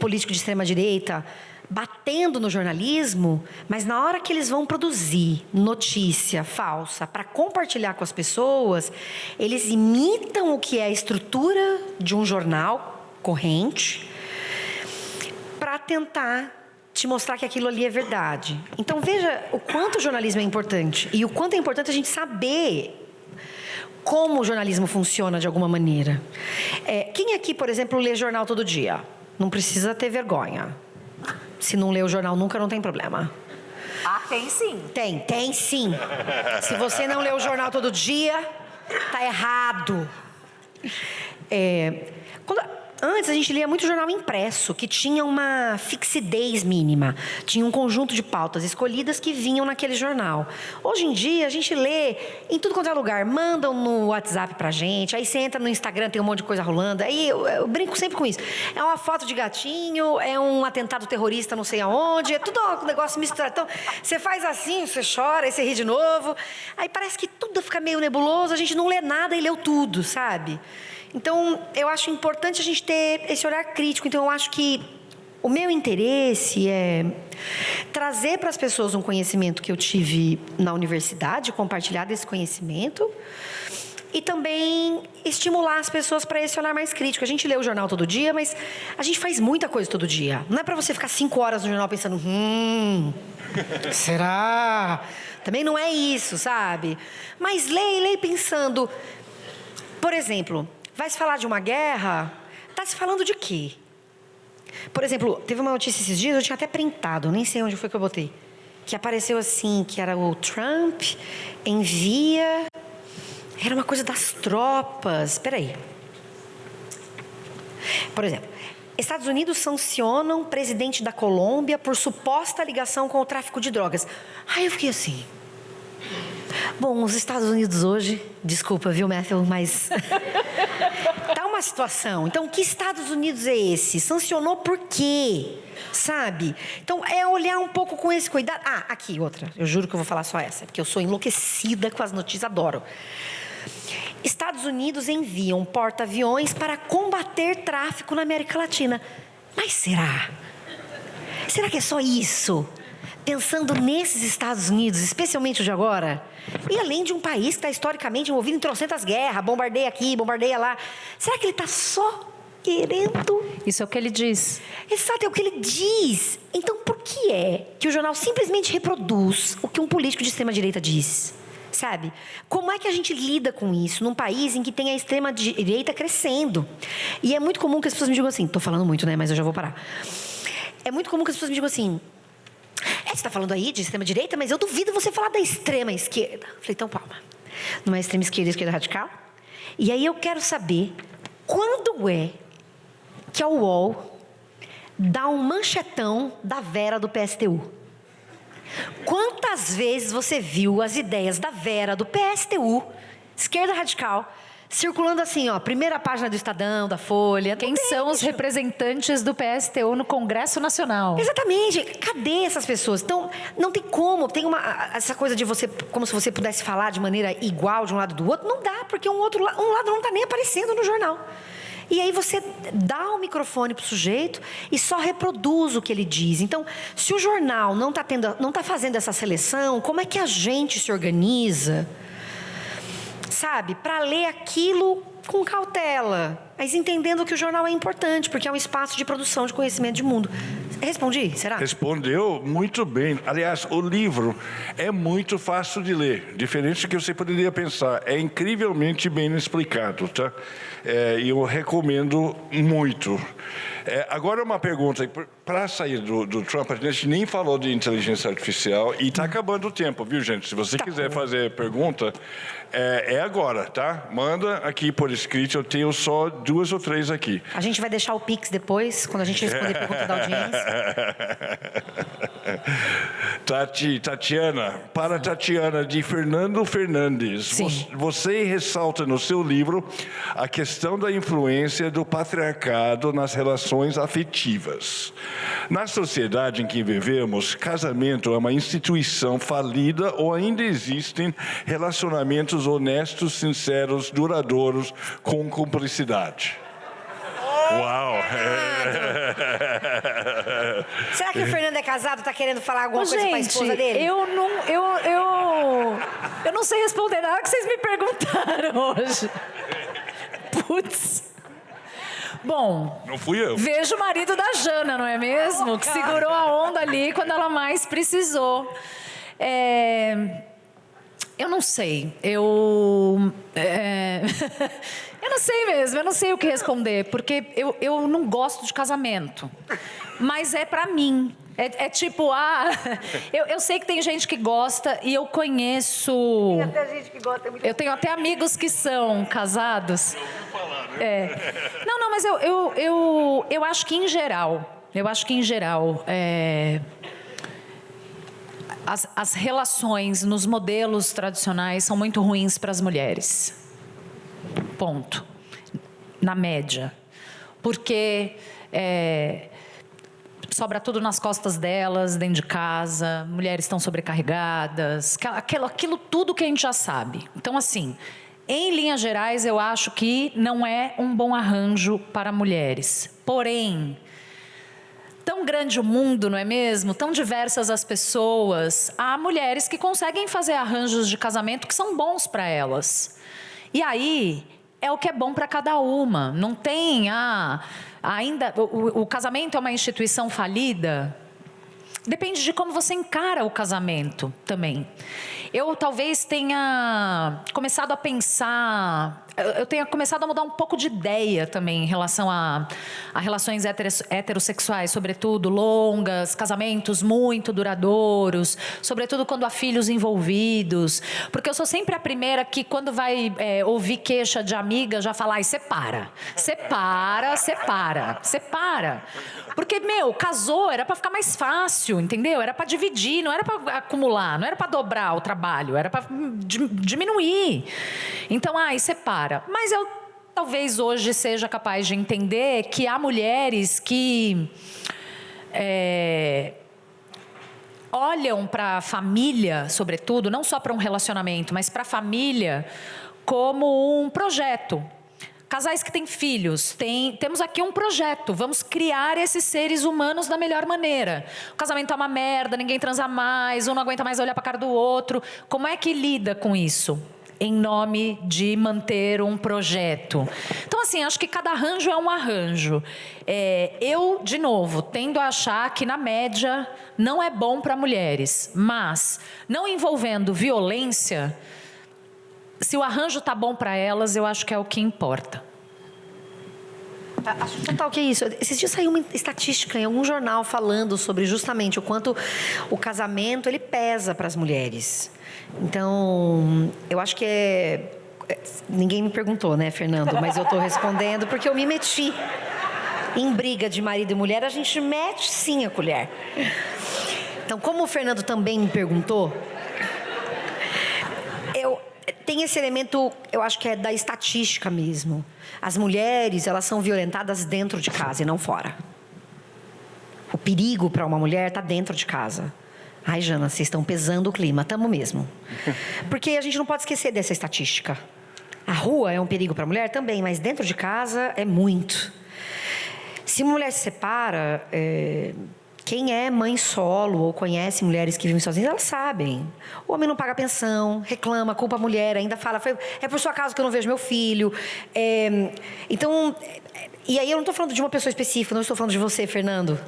político de extrema-direita batendo no jornalismo, mas na hora que eles vão produzir notícia falsa para compartilhar com as pessoas, eles imitam o que é a estrutura de um jornal corrente para tentar te mostrar que aquilo ali é verdade. Então, veja o quanto o jornalismo é importante e o quanto é importante a gente saber como o jornalismo funciona de alguma maneira. Quem aqui, por exemplo, lê jornal todo dia? Não precisa ter vergonha. Se não lê o jornal nunca, não tem problema. Ah, tem sim. Tem sim. Se você não lê o jornal todo dia, tá errado. Antes, a gente lia muito jornal impresso, que tinha uma fixidez mínima. Tinha um conjunto de pautas escolhidas que vinham naquele jornal. Hoje em dia, a gente lê em tudo quanto é lugar. Mandam no WhatsApp pra gente, aí você entra no Instagram, tem um monte de coisa rolando. Aí eu brinco sempre com isso. É uma foto de gatinho, é um atentado terrorista não sei aonde, é tudo um negócio misturado. Então, você faz assim, você chora, aí você ri de novo. Aí parece que tudo fica meio nebuloso, a gente não lê nada e leu tudo, sabe? Então, eu acho importante a gente ter esse olhar crítico. Então, eu acho que o meu interesse é trazer para as pessoas um conhecimento que eu tive na universidade, compartilhar desse conhecimento e também estimular as pessoas para esse olhar mais crítico. A gente lê o jornal todo dia, mas a gente faz muita coisa todo dia. Não é para você ficar 5 horas no jornal pensando, será? Também não é isso, sabe? Mas leia pensando, por exemplo, vai se falar de uma guerra? Está se falando de quê? Por exemplo, teve uma notícia esses dias, eu tinha até printado, nem sei onde foi que eu botei, que apareceu assim, que era o Trump envia... Era uma coisa das tropas. Espera aí. Por exemplo, Estados Unidos sancionam presidente da Colômbia por suposta ligação com o tráfico de drogas. Aí eu fiquei assim... Bom, os Estados Unidos hoje, desculpa, viu, Matthew, mas tá uma situação. Então, que Estados Unidos é esse? Sancionou por quê? Sabe? Então, é olhar um pouco com esse cuidado. Ah, aqui, outra. Eu juro que eu vou falar só essa, porque eu sou enlouquecida com as notícias, adoro. Estados Unidos enviam porta-aviões para combater tráfico na América Latina. Mas será? Será que é só isso? pensando nesses Estados Unidos, especialmente o de agora, e além de um país que está historicamente envolvido em trocentas guerras, bombardeia aqui, bombardeia lá, será que ele está só querendo... Isso é o que ele diz. Exato, é o que ele diz. Então, por que é que o jornal simplesmente reproduz o que um político de extrema-direita diz? Sabe? Como é que a gente lida com isso num país em que tem a extrema-direita crescendo? E é muito comum que as pessoas me digam assim... Estou falando muito, né? Mas eu já vou parar. É muito comum que as pessoas me digam assim... você está falando aí de extrema-direita, mas eu duvido você falar da extrema-esquerda. Eu falei, então, palma. Não é extrema-esquerda e esquerda radical? E aí eu quero saber quando é que a UOL dá um manchetão da Vera do PSTU. Quantas vezes você viu as ideias da Vera do PSTU, esquerda radical, circulando assim, ó, primeira página do Estadão, da Folha. Quem são os representantes do PSTU no Congresso Nacional? Exatamente. Cadê essas pessoas? Então, não tem como. Tem essa coisa de você, como se você pudesse falar de maneira igual de um lado do outro. Não dá, porque um lado não está nem aparecendo no jornal. E aí você dá o microfone para o sujeito e só reproduz o que ele diz. Então, se o jornal não está fazendo essa seleção, como é que a gente se organiza, sabe, para ler aquilo com cautela, mas entendendo que o jornal é importante, porque é um espaço de produção de conhecimento de mundo. Respondi, será? Respondeu muito bem. Aliás, o livro é muito fácil de ler, diferente do que você poderia pensar. É incrivelmente bem explicado, tá? E eu recomendo muito. Agora uma pergunta, para sair do Trump, a gente nem falou de inteligência artificial e está acabando o tempo, viu, gente? Se você quiser fazer pergunta, é agora, tá? Manda aqui por escrito, eu tenho só 2 ou 3 aqui. A gente vai deixar o Pix depois, quando a gente responder a pergunta da audiência. Tatiana, de Fernando Fernandes. Sim. Você ressalta no seu livro a questão da influência do patriarcado nas relações afetivas. Na sociedade em que vivemos, casamento é uma instituição falida ou ainda existem relacionamentos honestos, sinceros, duradouros, com cumplicidade? Uau! Será que o Fernando é casado, está querendo falar alguma coisa para a esposa dele? Eu não sei responder nada que vocês me perguntaram hoje. Putz. Bom, não fui eu. Vejo o marido da Jana, não é mesmo? Que segurou a onda ali quando ela mais precisou. Eu não sei. Eu não sei mesmo, eu não sei o que responder, porque eu não gosto de casamento. Mas é pra mim. É tipo, eu sei que tem gente que gosta e eu conheço... Tem até gente que gosta. Eu tenho até amigos que são casados. Não, mas eu acho que em geral, as relações nos modelos tradicionais são muito ruins para as mulheres. Ponto. Na média. Porque sobra tudo nas costas delas, dentro de casa, mulheres estão sobrecarregadas, aquilo tudo que a gente já sabe. Então, assim, em linhas gerais, eu acho que não é um bom arranjo para mulheres. Porém, tão grande o mundo, não é mesmo? Tão diversas as pessoas. Há mulheres que conseguem fazer arranjos de casamento que são bons para elas. E aí, é o que é bom para cada uma. Não tem, ainda... O casamento é uma instituição falida? Depende de como você encara o casamento também. Eu talvez tenha começado a pensar... Eu tenha começado a mudar um pouco de ideia também em relação a relações heterossexuais, sobretudo longas, casamentos muito duradouros, sobretudo quando há filhos envolvidos. Porque eu sou sempre a primeira que, quando vai ouvir queixa de amiga, já fala, separa. Porque, casou, era para ficar mais fácil, entendeu? Era para dividir, não era para acumular, não era para dobrar o trabalho, era para diminuir. Então, separa. Mas eu talvez hoje seja capaz de entender que há mulheres que olham para a família, sobretudo, não só para um relacionamento, mas para a família como um projeto. Casais que têm filhos, temos aqui um projeto, vamos criar esses seres humanos da melhor maneira. O casamento é uma merda, ninguém transa mais, um não aguenta mais olhar para a cara do outro. Como é que lida com isso? Em nome de manter um projeto. Então, assim, acho que cada arranjo é um arranjo. Eu, de novo, tendo a achar que, na média, não é bom para mulheres. Mas, não envolvendo violência, se o arranjo está bom para elas, eu acho que é o que importa. Acho total que é isso. Esses dias saiu uma estatística em algum jornal falando sobre justamente o quanto o casamento ele pesa para as mulheres. Então, eu acho que ninguém me perguntou, né, Fernando? Mas eu estou respondendo porque eu me meti. Em briga de marido e mulher, a gente mete sim a colher. Então, como o Fernando também me perguntou, tem esse elemento, eu acho que é da estatística mesmo. As mulheres, elas são violentadas dentro de casa e não fora. O perigo para uma mulher está dentro de casa. Ai, Jana, vocês estão pesando o clima. Estamos mesmo. Porque a gente não pode esquecer dessa estatística. A rua é um perigo para a mulher também, mas dentro de casa é muito. Se uma mulher se separa, quem é mãe solo ou conhece mulheres que vivem sozinhas, elas sabem. O homem não paga pensão, reclama, culpa a mulher, ainda fala, é por sua causa que eu não vejo meu filho. Então, e aí eu não estou falando de uma pessoa específica, não estou falando de você, Fernando.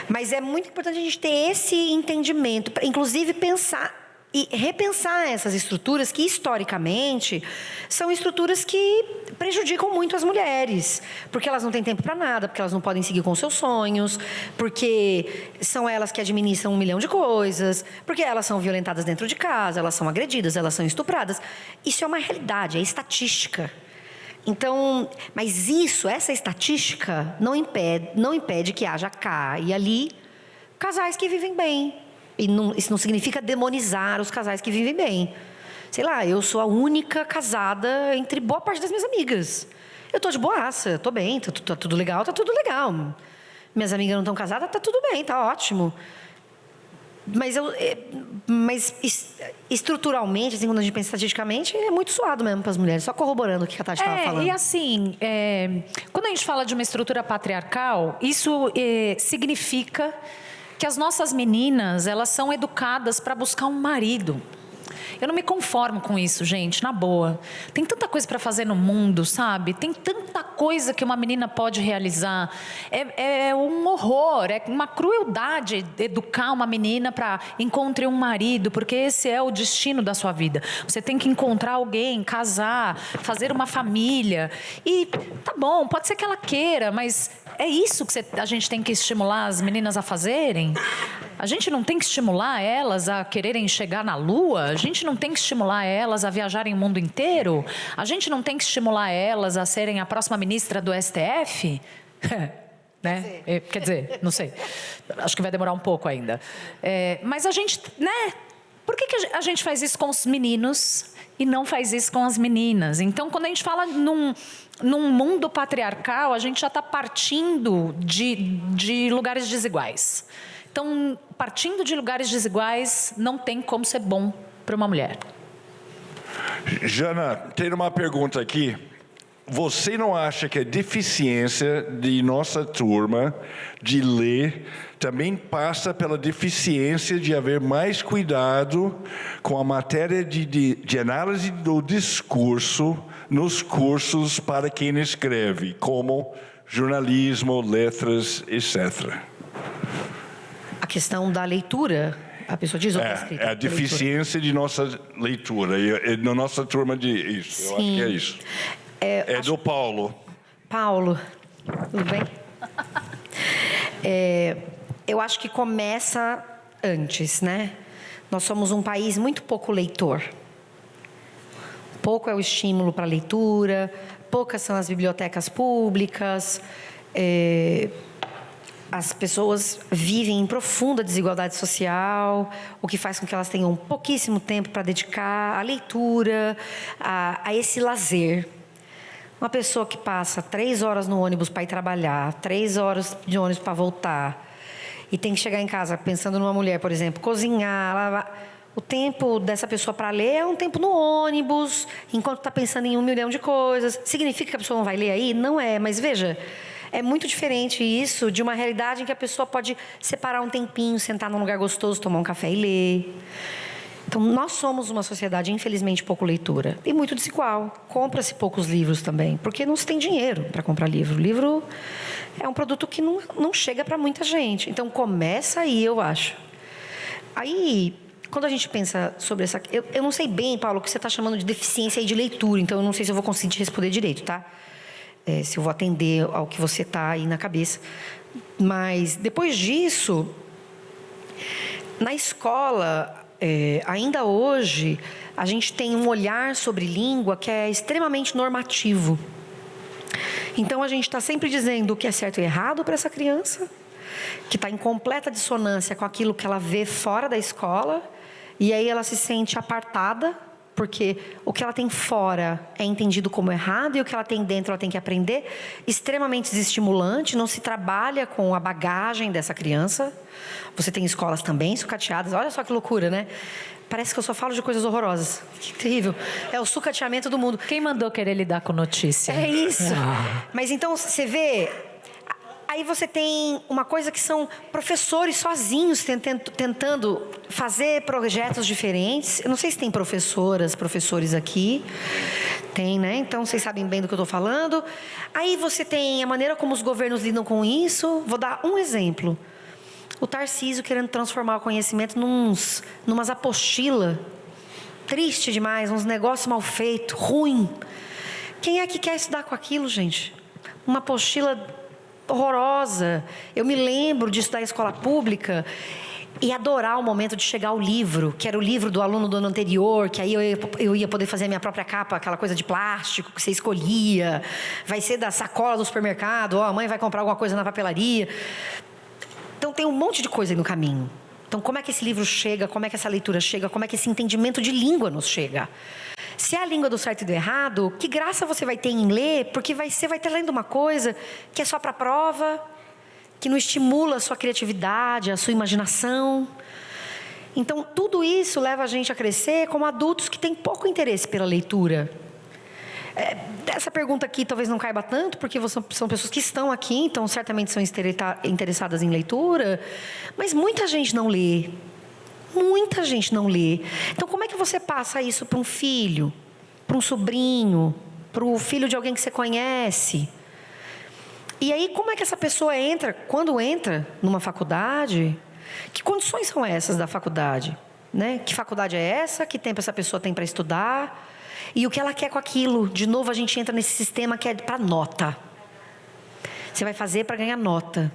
Mas é muito importante a gente ter esse entendimento, inclusive pensar e repensar essas estruturas que, historicamente, são estruturas que prejudicam muito as mulheres. Porque elas não têm tempo para nada, porque elas não podem seguir com seus sonhos, porque são elas que administram 1 milhão de coisas, porque elas são violentadas dentro de casa, elas são agredidas, elas são estupradas. Isso é uma realidade, é estatística. Então, mas essa estatística não impede que haja cá e ali casais que vivem bem. E isso não significa demonizar os casais que vivem bem. Sei lá, eu sou a única casada entre boa parte das minhas amigas. Eu tô de boaça, tô bem, tá tudo legal, tá tudo legal. Minhas amigas não estão casadas, tá tudo bem, tá ótimo. Mas estruturalmente, assim, quando a gente pensa estatisticamente, é muito suado mesmo para as mulheres. Só corroborando o que a Tati estava falando. E assim, quando a gente fala de uma estrutura patriarcal, isso significa que as nossas meninas, elas são educadas para buscar um marido. Eu não me conformo com isso, gente, na boa. Tem tanta coisa para fazer no mundo, sabe? Tem tanta coisa que uma menina pode realizar. É um horror, é uma crueldade educar uma menina para encontrar um marido, porque esse é o destino da sua vida. Você tem que encontrar alguém, casar, fazer uma família. E tá bom, pode ser que ela queira, mas é isso que a gente tem que estimular as meninas a fazerem? A gente não tem que estimular elas a quererem chegar na Lua? A gente não tem que estimular elas a viajarem o mundo inteiro? A gente não tem que estimular elas a serem a próxima ministra do STF? Né? Quer dizer, não sei. Acho que vai demorar um pouco ainda. Mas a gente, né? Por que a gente faz isso com os meninos e não faz isso com as meninas? Então, quando a gente fala num mundo patriarcal, a gente já está partindo de lugares desiguais. Então, partindo de lugares desiguais, não tem como ser bom para uma mulher. Jana, tem uma pergunta aqui. Você não acha que a deficiência de nossa turma de ler também passa pela deficiência de haver mais cuidado com a matéria de análise do discurso nos cursos para quem escreve, como jornalismo, letras, etc.? A questão da leitura, a pessoa diz ou está escrita? É a deficiência de nossa leitura, na nossa turma de isso. Sim. Eu acho que é isso. Do Paulo. Paulo, tudo bem? Eu acho que começa antes, né? Nós somos um país muito pouco leitor. Pouco é o estímulo para a leitura, poucas são as bibliotecas públicas. As pessoas vivem em profunda desigualdade social, o que faz com que elas tenham pouquíssimo tempo para dedicar à leitura, a esse lazer. Uma pessoa que passa 3 horas no ônibus para ir trabalhar, 3 horas de ônibus para voltar, e tem que chegar em casa pensando numa mulher, por exemplo, cozinhar, lavar. O tempo dessa pessoa para ler é um tempo no ônibus, enquanto está pensando em 1 milhão de coisas. Significa que a pessoa não vai ler aí? Não é, mas veja, é muito diferente isso de uma realidade em que a pessoa pode separar um tempinho, sentar num lugar gostoso, tomar um café e ler. Então, nós somos uma sociedade, infelizmente, pouco leitora. E muito desigual. Compra-se poucos livros também, porque não se tem dinheiro para comprar livro. O livro é um produto que não chega para muita gente. Então, começa aí, eu acho. Aí, quando a gente pensa sobre essa... Eu não sei bem, Paulo, o que você está chamando de deficiência aí de leitura. Então, eu não sei se eu vou conseguir te responder direito, tá? Se eu vou atender ao que você está aí na cabeça. Mas, depois disso, na escola... ainda hoje, a gente tem um olhar sobre língua que é extremamente normativo. Então, a gente está sempre dizendo o que é certo e errado para essa criança, que está em completa dissonância com aquilo que ela vê fora da escola, e aí ela se sente apartada, porque o que ela tem fora é entendido como errado e o que ela tem dentro ela tem que aprender, extremamente desestimulante, não se trabalha com a bagagem dessa criança. Você tem escolas também sucateadas, olha só que loucura, né? Parece que eu só falo de coisas horrorosas. Que terrível. É o sucateamento do mundo. Quem mandou querer lidar com notícia? É isso. Mas então, você vê... Aí você tem uma coisa que são professores sozinhos tentando fazer projetos diferentes. Eu não sei se tem professores aqui. Tem, né? Então, vocês sabem bem do que eu estou falando. Aí você tem a maneira como os governos lidam com isso. Vou dar um exemplo. O Tarcísio querendo transformar o conhecimento numas apostilas. Triste demais, uns negócios mal feitos, ruim. Quem é que quer estudar com aquilo, gente? Uma apostila horrorosa. Eu me lembro de estudar em escola pública e adorar o momento de chegar ao livro, que era o livro do aluno do ano anterior, que aí eu ia poder fazer a minha própria capa, aquela coisa de plástico que você escolhia, vai ser da sacola do supermercado, ó, a mãe vai comprar alguma coisa na papelaria. Então tem um monte de coisa aí no caminho. Então como é que esse livro chega, como é que essa leitura chega, como é que esse entendimento de língua nos chega? Se é a língua do certo e do errado, que graça você vai ter em ler, porque você vai estar lendo uma coisa que é só para prova, que não estimula a sua criatividade, a sua imaginação. Então, tudo isso leva a gente a crescer como adultos que têm pouco interesse pela leitura. Essa pergunta aqui talvez não caiba tanto, porque são pessoas que estão aqui, então certamente são interessadas em leitura, mas muita gente não lê. Muita gente não lê. Então, como é que você passa isso para um filho, para um sobrinho, para o filho de alguém que você conhece? E aí, como é que essa pessoa entra, quando entra numa faculdade? Que condições são essas da faculdade? Né? Que faculdade é essa? Que tempo essa pessoa tem para estudar? E o que ela quer com aquilo? De novo, a gente entra nesse sistema que é para nota. Você vai fazer para ganhar nota.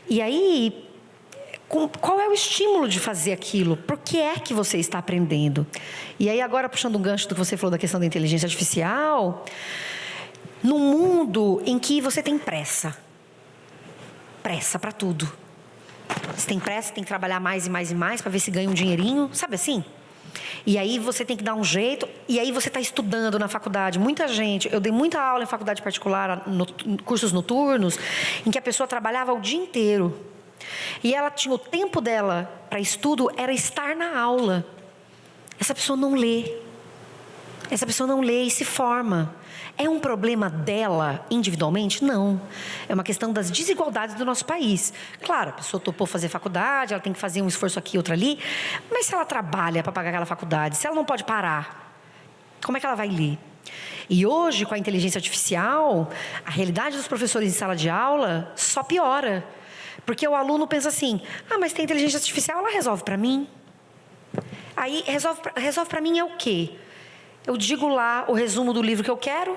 E aí... qual é o estímulo de fazer aquilo? Por que é que você está aprendendo? E aí, agora, puxando um gancho do que você falou da questão da inteligência artificial, num mundo em que você tem pressa para tudo. Você tem pressa, tem que trabalhar mais e mais e mais para ver se ganha um dinheirinho, sabe assim? E aí você tem que dar um jeito, e aí você está estudando na faculdade. Muita gente, eu dei muita aula em faculdade particular, cursos noturnos, em que a pessoa trabalhava o dia inteiro. E ela tinha o tempo dela para estudo, era estar na aula. Essa pessoa não lê. Essa pessoa não lê e se forma. É um problema dela individualmente? Não. É uma questão das desigualdades do nosso país. Claro, a pessoa topou fazer faculdade, ela tem que fazer um esforço aqui, outro ali. Mas se ela trabalha para pagar aquela faculdade, se ela não pode parar, como é que ela vai ler? E hoje, com a inteligência artificial, a realidade dos professores em sala de aula só piora. Porque o aluno pensa assim, mas tem inteligência artificial, ela resolve para mim. Aí, resolve para mim é o quê? Eu digo lá o resumo do livro que eu quero,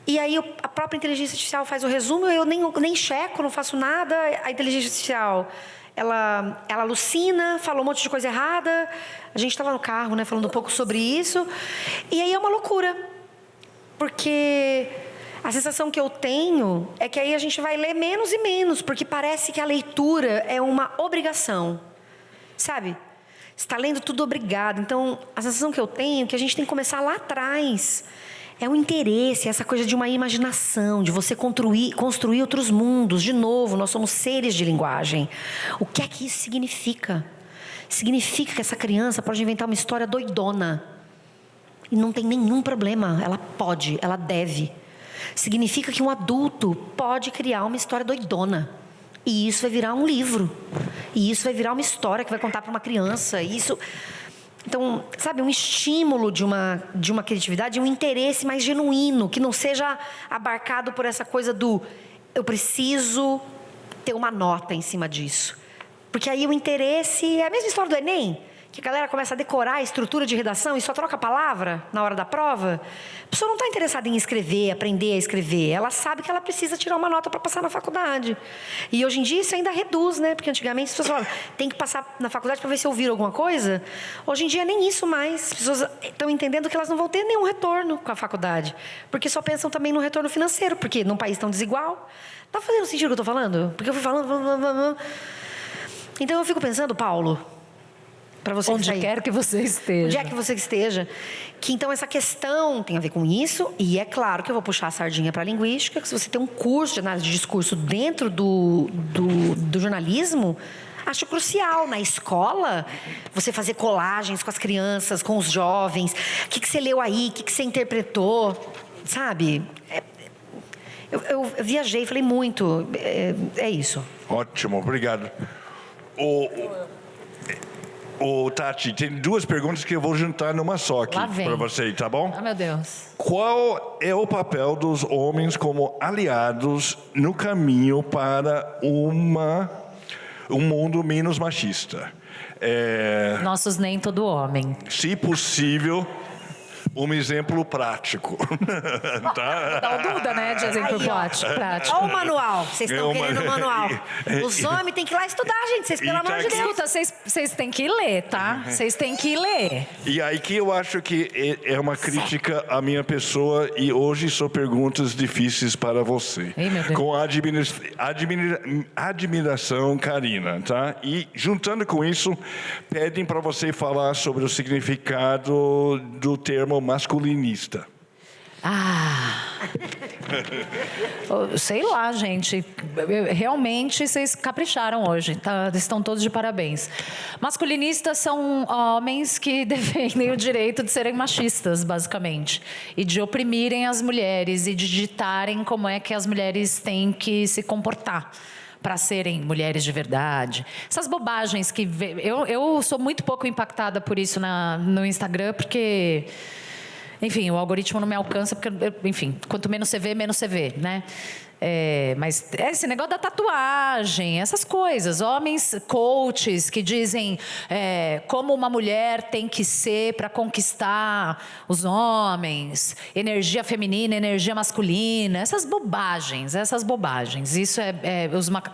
e aí a própria inteligência artificial faz o resumo, eu nem checo, não faço nada. A inteligência artificial, ela alucina, fala um monte de coisa errada. A gente estava no carro, né, falando um pouco sobre isso. E aí é uma loucura. Porque... a sensação que eu tenho é que aí a gente vai ler menos e menos, porque parece que a leitura é uma obrigação, sabe? Você está lendo tudo obrigado. Então, a sensação que eu tenho é que a gente tem que começar lá atrás. É um interesse, essa coisa de uma imaginação, de você construir outros mundos. De novo, nós somos seres de linguagem. O que é que isso significa? significa que essa criança pode inventar uma história doidona. E não tem nenhum problema. Ela pode, ela deve. Significa que um adulto pode criar uma história doidona. E isso vai virar um livro. E isso vai virar uma história que vai contar para uma criança. Isso... Então, sabe, um estímulo de uma criatividade, um interesse mais genuíno, que não seja abarcado por essa coisa do eu preciso ter uma nota em cima disso. Porque aí o interesse é a mesma história do Enem, que a galera começa a decorar a estrutura de redação e só troca a palavra na hora da prova. A pessoa não está interessada em escrever, aprender a escrever. Ela sabe que ela precisa tirar uma nota para passar na faculdade. E hoje em dia isso ainda reduz, né? Porque antigamente as pessoas falavam, tem que passar na faculdade para ver se ouviram alguma coisa. Hoje em dia nem isso mais. As pessoas estão entendendo que elas não vão ter nenhum retorno com a faculdade. Porque só pensam também no retorno financeiro. Porque num país tão desigual... Está fazendo sentido o que eu estou falando? Porque eu fui falando... Então eu fico pensando, Paulo... Para você onde quer que você esteja. Onde é que você esteja. Que então essa questão tem a ver com isso. E é claro que eu vou puxar a sardinha para a linguística. Que se você tem um curso de análise de discurso dentro do jornalismo, acho crucial. Na escola, você fazer colagens com as crianças, com os jovens. O que você leu aí? O que você interpretou? Sabe? Eu viajei, falei muito. É isso. Ótimo, obrigado. Tati, tem duas perguntas que eu vou juntar numa só aqui para você, tá bom? Ah, meu Deus. Qual é o papel dos homens como aliados no caminho para um mundo menos machista? Nossos nem todo homem. Se possível, um exemplo prático. Tá? Dá o Duda, né, de exemplo prático. Olha o manual. Vocês estão querendo o manual. Os homens têm que ir lá estudar, gente. Vocês, pelo amor de Deus. Escuta, vocês têm que ler, tá? Vocês têm que ler. E aí que eu acho que é uma crítica à minha pessoa e hoje são perguntas difíceis para você. Ei, meu Deus. Com admiração, Karina, tá? E juntando com isso, pedem para você falar sobre o significado do termo masculinista. Sei lá, gente. Realmente, vocês capricharam hoje. Tá? Estão todos de parabéns. Masculinistas são homens que defendem o direito de serem machistas, basicamente. E de oprimirem as mulheres e de ditarem como é que as mulheres têm que se comportar para serem mulheres de verdade. Essas bobagens que... Eu sou muito pouco impactada por isso no Instagram, porque... Enfim, o algoritmo não me alcança, porque, enfim, quanto menos você vê, menos você vê, né? Mas esse negócio da tatuagem, essas coisas. Homens coaches que dizem como uma mulher tem que ser para conquistar os homens. Energia feminina, energia masculina. Essas bobagens. Isso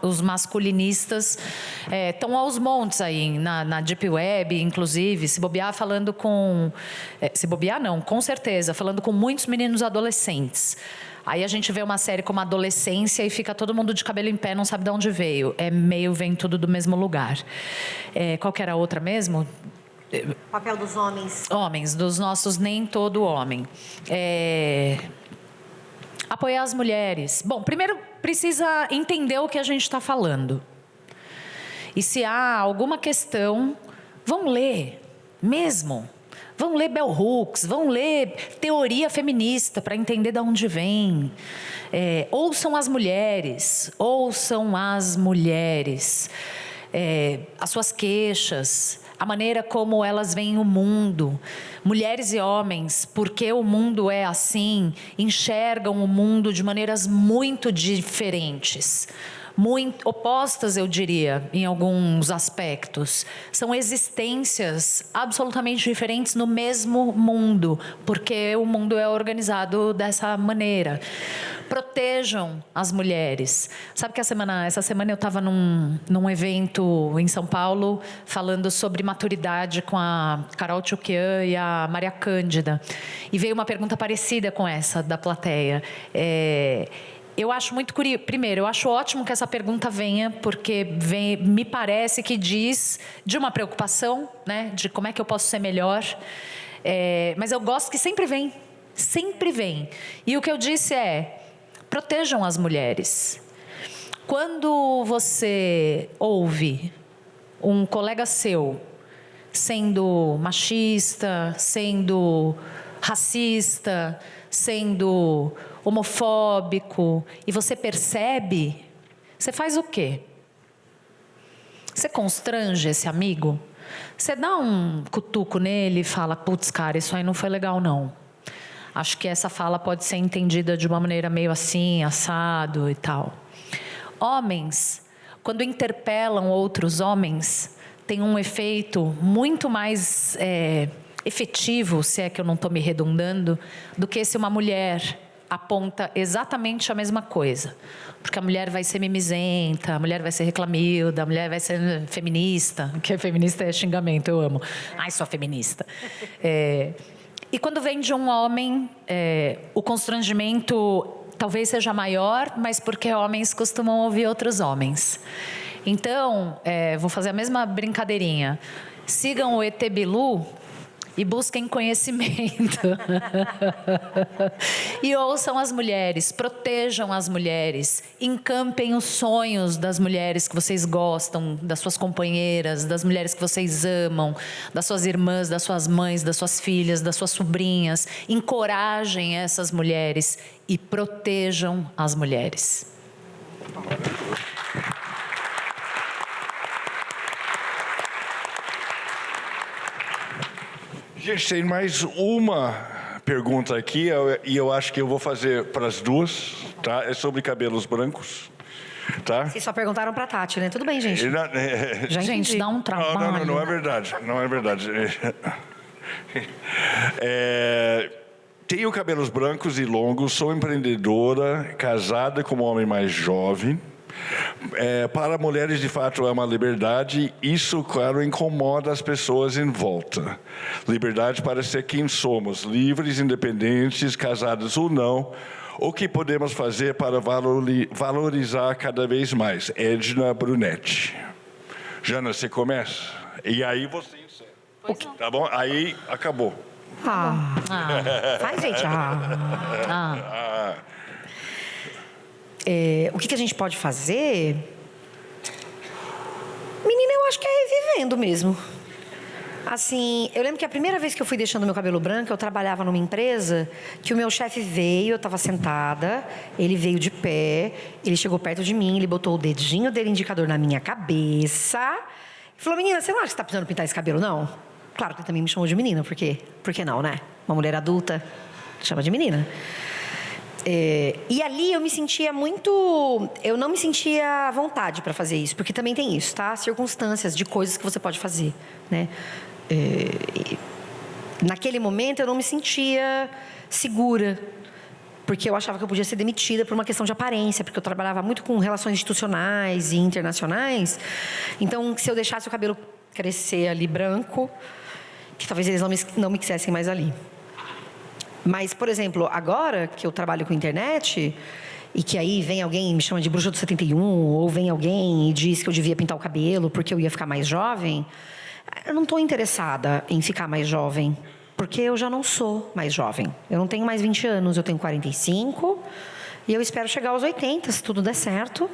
os masculinistas estão aos montes aí, na Deep Web, inclusive. Se bobear, falando com... se bobear, não, com certeza. Falando com muitos meninos adolescentes. Aí a gente vê uma série como Adolescência e fica todo mundo de cabelo em pé, não sabe de onde veio. Vem tudo do mesmo lugar. Qual que era a outra mesmo? O papel dos homens. Homens, dos nossos nem todo homem. Apoiar as mulheres. Bom, primeiro precisa entender o que a gente está falando. E se há alguma questão, vão ler mesmo. Vão ler Bell Hooks, vão ler teoria feminista para entender de onde vem. Ouçam as mulheres, as suas queixas, a maneira como elas veem o mundo. Mulheres e homens, porque o mundo é assim, enxergam o mundo de maneiras muito diferentes. Muito opostas, eu diria, em alguns aspectos. São existências absolutamente diferentes no mesmo mundo, porque o mundo é organizado dessa maneira. Protejam as mulheres. Sabe que essa semana eu estava num evento em São Paulo, falando sobre maturidade com a Carol Tchukian e a Maria Cândida. E veio uma pergunta parecida com essa da plateia. Eu acho muito curioso. Primeiro, eu acho ótimo que essa pergunta venha, porque me parece que diz de uma preocupação, né, de como é que eu posso ser melhor. Mas eu gosto que sempre vem. E o que eu disse protejam as mulheres. Quando você ouve um colega seu sendo machista, sendo racista, sendo homofóbico, e você percebe, você faz o quê? Você constrange esse amigo? Você dá um cutuco nele e fala, putz, cara, isso aí não foi legal, não. Acho que essa fala pode ser entendida de uma maneira meio assim, assado e tal. Homens, quando interpelam outros homens, tem um efeito muito mais efetivo, se é que eu não estou me redundando, do que se uma mulher aponta exatamente a mesma coisa. Porque a mulher vai ser mimizenta, a mulher vai ser reclamilda, a mulher vai ser feminista, que feminista é xingamento, eu amo. Ai, sou feminista. E quando vem de um homem, o constrangimento talvez seja maior, mas porque homens costumam ouvir outros homens. Então, vou fazer a mesma brincadeirinha. Sigam o ET Bilu e busquem conhecimento. E ouçam as mulheres, protejam as mulheres, encampem os sonhos das mulheres que vocês gostam, das suas companheiras, das mulheres que vocês amam, das suas irmãs, das suas mães, das suas filhas, das suas sobrinhas. Encorajem essas mulheres e protejam as mulheres. Gente, tem mais uma pergunta aqui, e eu acho que eu vou fazer para as duas, tá? É sobre cabelos brancos, tá? Vocês só perguntaram para a Tati, né? Tudo bem, gente. Gente, dá um trabalho. Não é verdade, não é verdade. Tenho cabelos brancos e longos, sou empreendedora, casada com um homem mais jovem. Para mulheres, de fato, é uma liberdade. Isso, claro, incomoda as pessoas em volta. Liberdade para ser quem somos, livres, independentes, casados ou não. O que podemos fazer para valorizar cada vez mais? Edna Brunetti. Jana, você começa? E aí você encerra. Tá bom? Aí, acabou. Vai, gente. O que a gente pode fazer? Menina, eu acho que é revivendo mesmo. Assim, eu lembro que a primeira vez que eu fui deixando meu cabelo branco, eu trabalhava numa empresa que o meu chefe veio, eu estava sentada, ele veio de pé, ele chegou perto de mim, ele botou o dedinho dele indicador na minha cabeça e falou, menina, você não acha que você está precisando pintar esse cabelo, não? Claro que ele também me chamou de menina, por quê? Por que não, né? Uma mulher adulta chama de menina. E ali eu me sentia eu não me sentia à vontade para fazer isso, porque também tem isso, tá? Circunstâncias de coisas que você pode fazer, né? Naquele momento eu não me sentia segura, porque eu achava que eu podia ser demitida por uma questão de aparência, porque eu trabalhava muito com relações institucionais e internacionais. Então, se eu deixasse o cabelo crescer ali branco, que talvez eles não me quisessem mais ali. Mas, por exemplo, agora que eu trabalho com internet, e que aí vem alguém e me chama de bruxa do 71, ou vem alguém e diz que eu devia pintar o cabelo porque eu ia ficar mais jovem, eu não estou interessada em ficar mais jovem, porque eu já não sou mais jovem. Eu não tenho mais 20 anos, eu tenho 45, e eu espero chegar aos 80, se tudo der certo.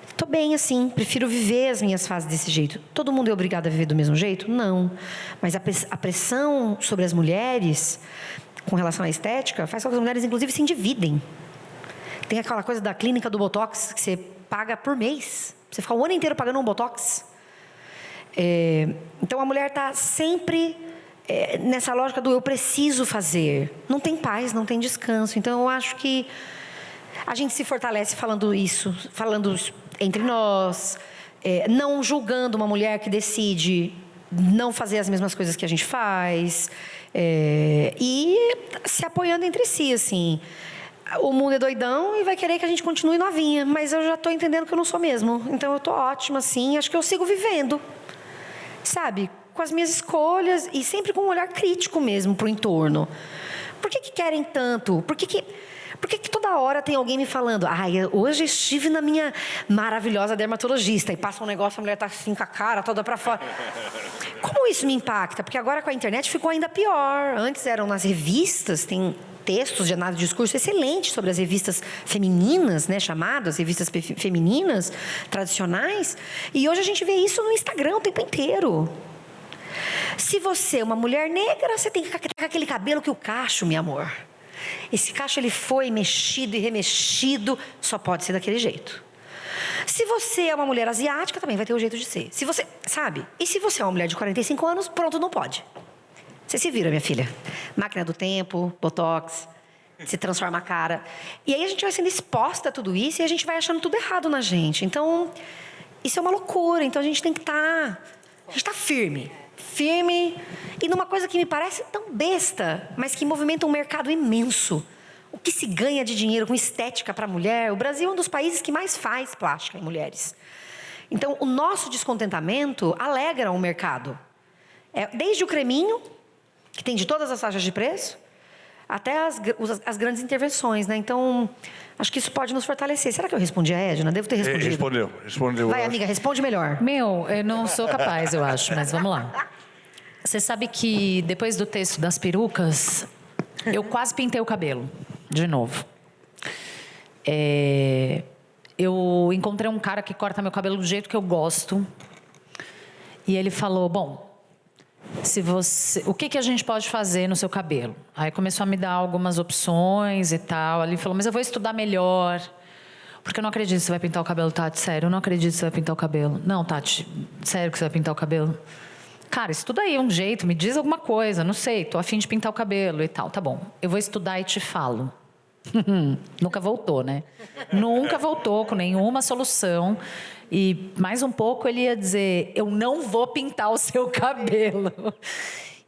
Estou bem assim, prefiro viver as minhas fases desse jeito. Todo mundo é obrigado a viver do mesmo jeito? Não. Mas a pressão sobre as mulheres com relação à estética, faz com que as mulheres, inclusive, se endividem. Tem aquela coisa da clínica do Botox, que você paga por mês. Você fica o ano inteiro pagando um Botox. Então, a mulher está sempre nessa lógica do eu preciso fazer. Não tem paz, não tem descanso. Então, eu acho que a gente se fortalece falando isso, falando entre nós, não julgando uma mulher que decide não fazer as mesmas coisas que a gente faz, e se apoiando entre si, assim. O mundo é doidão e vai querer que a gente continue novinha, mas eu já estou entendendo que eu não sou mesmo. Então, eu estou ótima, assim, acho que eu sigo vivendo, sabe? Com as minhas escolhas e sempre com um olhar crítico mesmo para o entorno. Por que querem tanto? Por que toda hora tem alguém me falando, hoje estive na minha maravilhosa dermatologista, e passa um negócio, a mulher está assim com a cara toda para fora. Como isso me impacta? Porque agora com a internet ficou ainda pior. Antes eram nas revistas, tem textos de análise de discurso excelentes sobre as revistas femininas, né, chamadas revistas femininas tradicionais, e hoje a gente vê isso no Instagram o tempo inteiro. Se você é uma mulher negra, você tem que estar com aquele cabelo que o cacho, meu amor. Esse cacho, ele foi mexido e remexido, só pode ser daquele jeito. Se você é uma mulher asiática, também vai ter o jeito de ser. Se você, sabe? E se você é uma mulher de 45 anos, pronto, não pode. Você se vira, minha filha. Máquina do tempo, botox, se transforma a cara. E aí a gente vai sendo exposta a tudo isso e a gente vai achando tudo errado na gente. Então, isso é uma loucura. Então a gente tem que estar... A gente está firme. Firme. E numa coisa que me parece tão besta, mas que movimenta um mercado imenso. O que se ganha de dinheiro com estética para a mulher? O Brasil é um dos países que mais faz plástica em mulheres. Então, o nosso descontentamento alegra o mercado. Desde o creminho, que tem de todas as faixas de preço, até as grandes intervenções, né? Então, acho que isso pode nos fortalecer. Será que eu respondi a Edna? Devo ter respondido. Respondeu. Vai, amiga, responde melhor. Eu não sou capaz, eu acho, mas vamos lá. Você sabe que depois do texto das perucas, eu quase pintei o cabelo, de novo. Eu encontrei um cara que corta meu cabelo do jeito que eu gosto. E ele falou, bom, o que a gente pode fazer no seu cabelo? Aí começou a me dar algumas opções e tal. Ele falou, mas eu vou estudar melhor. Porque eu não acredito que você vai pintar o cabelo, Tati. Sério, eu não acredito que você vai pintar o cabelo. Não, Tati, sério que você vai pintar o cabelo? Cara, estuda aí um jeito, me diz alguma coisa. Não sei, tô a fim de pintar o cabelo e tal. Tá bom, eu vou estudar e te falo. Nunca voltou, né? Nunca voltou com nenhuma solução. E mais um pouco ele ia dizer, eu não vou pintar o seu cabelo.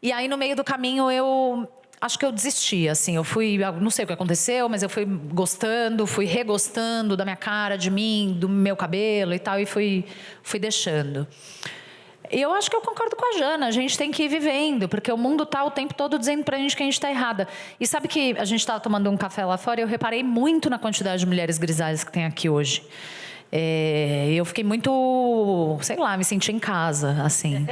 E aí no meio do caminho eu acho que eu desisti, assim. Eu fui, não sei o que aconteceu, mas eu fui gostando, fui regostando da minha cara, de mim, do meu cabelo e tal. E fui deixando. E eu acho que eu concordo com a Jana, a gente tem que ir vivendo, porque o mundo está o tempo todo dizendo pra gente que a gente está errada. E sabe que a gente estava tomando um café lá fora e eu reparei muito na quantidade de mulheres grisalhas que tem aqui hoje. Eu fiquei muito, sei lá, me senti em casa, assim.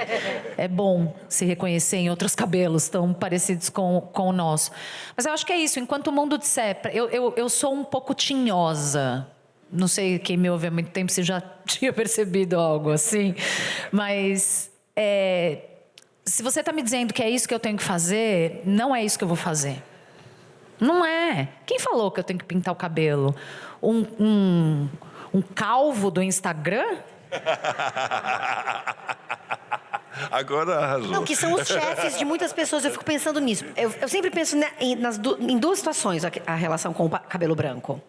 É bom se reconhecer em outros cabelos tão parecidos com o nosso. Mas eu acho que é isso, enquanto o mundo disser... Eu sou um pouco tinhosa. Não sei, quem me ouve há muito tempo se já tinha percebido algo assim. Mas se você está me dizendo que é isso que eu tenho que fazer, não é isso que eu vou fazer. Não é. Quem falou que eu tenho que pintar o cabelo? Um calvo do Instagram? Agora arrasou. Não, que são os chefes de muitas pessoas. Eu fico pensando nisso. Eu sempre penso em duas situações a relação com o cabelo branco.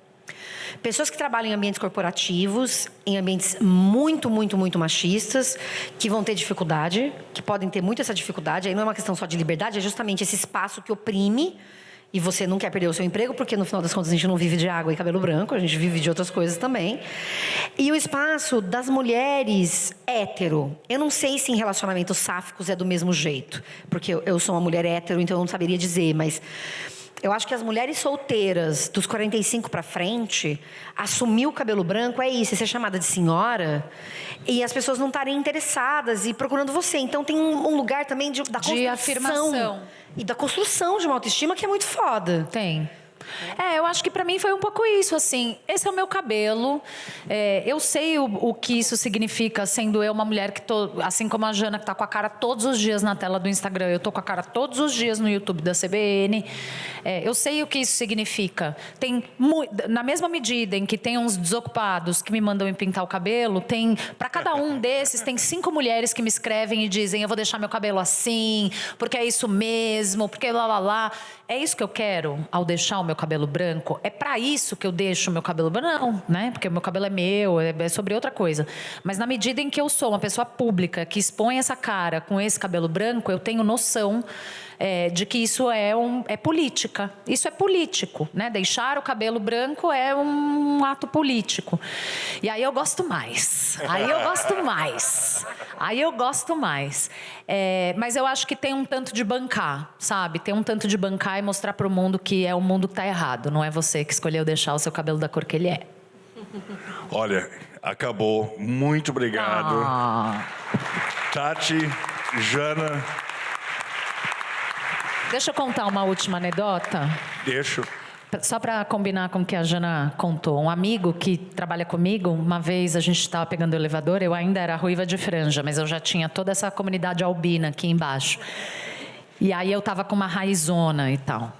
Pessoas que trabalham em ambientes corporativos, em ambientes muito, muito, muito machistas, que vão ter dificuldade, que podem ter muito essa dificuldade. Aí não é uma questão só de liberdade, é justamente esse espaço que oprime e você não quer perder o seu emprego, porque no final das contas a gente não vive de água e cabelo branco, a gente vive de outras coisas também. E o espaço das mulheres hétero. Eu não sei se em relacionamentos sáficos é do mesmo jeito, porque eu sou uma mulher hétero, então eu não saberia dizer, mas... Eu acho que as mulheres solteiras, dos 45 para frente, assumir o cabelo branco é isso, é ser chamada de senhora e as pessoas não estarem interessadas e procurando você. Então tem um lugar também da construção. De afirmação. E da construção de uma autoestima que é muito foda. Tem. Eu acho que pra mim foi um pouco isso, assim, esse é o meu cabelo, eu sei o que isso significa, sendo eu uma mulher que assim como a Jana, que tá com a cara todos os dias na tela do Instagram, eu tô com a cara todos os dias no YouTube da CBN, eu sei o que isso significa. Tem, na mesma medida em que tem uns desocupados que me mandam pintar o cabelo, para cada um desses, tem 5 mulheres que me escrevem e dizem, eu vou deixar meu cabelo assim, porque é isso mesmo, porque lá, lá, lá. É isso que eu quero ao deixar o meu cabelo branco? É para isso que eu deixo o meu cabelo branco? Não, né? Porque o meu cabelo é meu, é sobre outra coisa. Mas na medida em que eu sou uma pessoa pública que expõe essa cara com esse cabelo branco, eu tenho noção de que isso é política. Isso é político, né? Deixar o cabelo branco é um ato político. E aí eu gosto mais. Mas eu acho que tem um tanto de bancar, sabe? Tem um tanto de bancar e mostrar para o mundo que é o mundo que está errado. Não é você que escolheu deixar o seu cabelo da cor que ele é. Olha, acabou. Muito obrigado. Tati, Jana... Deixa eu contar uma última anedota. Deixa. Só para combinar com o que a Jana contou, um amigo que trabalha comigo, uma vez a gente estava pegando o elevador, eu ainda era ruiva de franja, mas eu já tinha toda essa comunidade albina aqui embaixo. E aí eu estava com uma raizona e tal.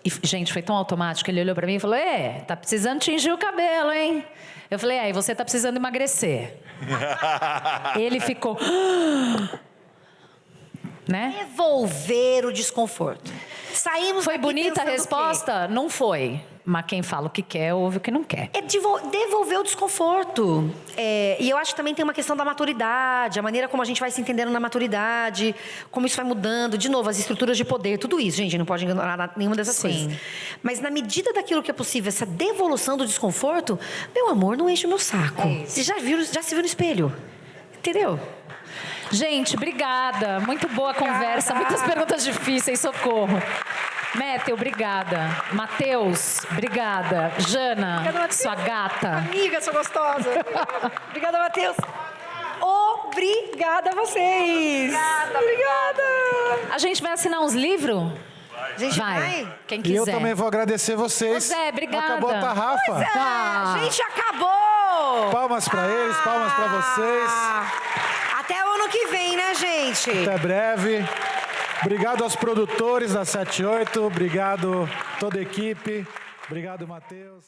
E, gente, foi tão automático, ele olhou para mim e falou, tá precisando tingir o cabelo, hein? Eu falei, e você tá precisando emagrecer. Ele ficou... né? Devolver o desconforto. Saímos Foi daqui bonita a pensando o quê? resposta? Não foi. Mas quem fala o que quer, ouve o que não quer. É devolver o desconforto. E eu acho que também tem uma questão da maturidade, a maneira como a gente vai se entendendo na maturidade, como isso vai mudando. De novo, as estruturas de poder, tudo isso, gente, não pode ignorar nenhuma dessas coisas. Mas na medida daquilo que é possível, essa devolução do desconforto, meu amor, não enche o meu saco. Você já se viu no espelho? Entendeu? Gente, obrigada. Muito boa conversa. Muitas perguntas difíceis, socorro. Méteo, obrigada. Matheus, obrigada. Jana, Obrigada, sua gata. Amiga, sua gostosa. Obrigada, Matheus. Obrigada a vocês. Obrigada. A gente vai assinar uns livros? A gente vai? Quem E quiser. eu também vou agradecer vocês. Ô, Zé, obrigada. Acabou a tarrafa. Tá. Gente, acabou. Palmas para eles, palmas para vocês. Até o ano que vem, né, gente? Até breve. Obrigado aos produtores da 78. Obrigado toda a equipe. Obrigado, Matheus.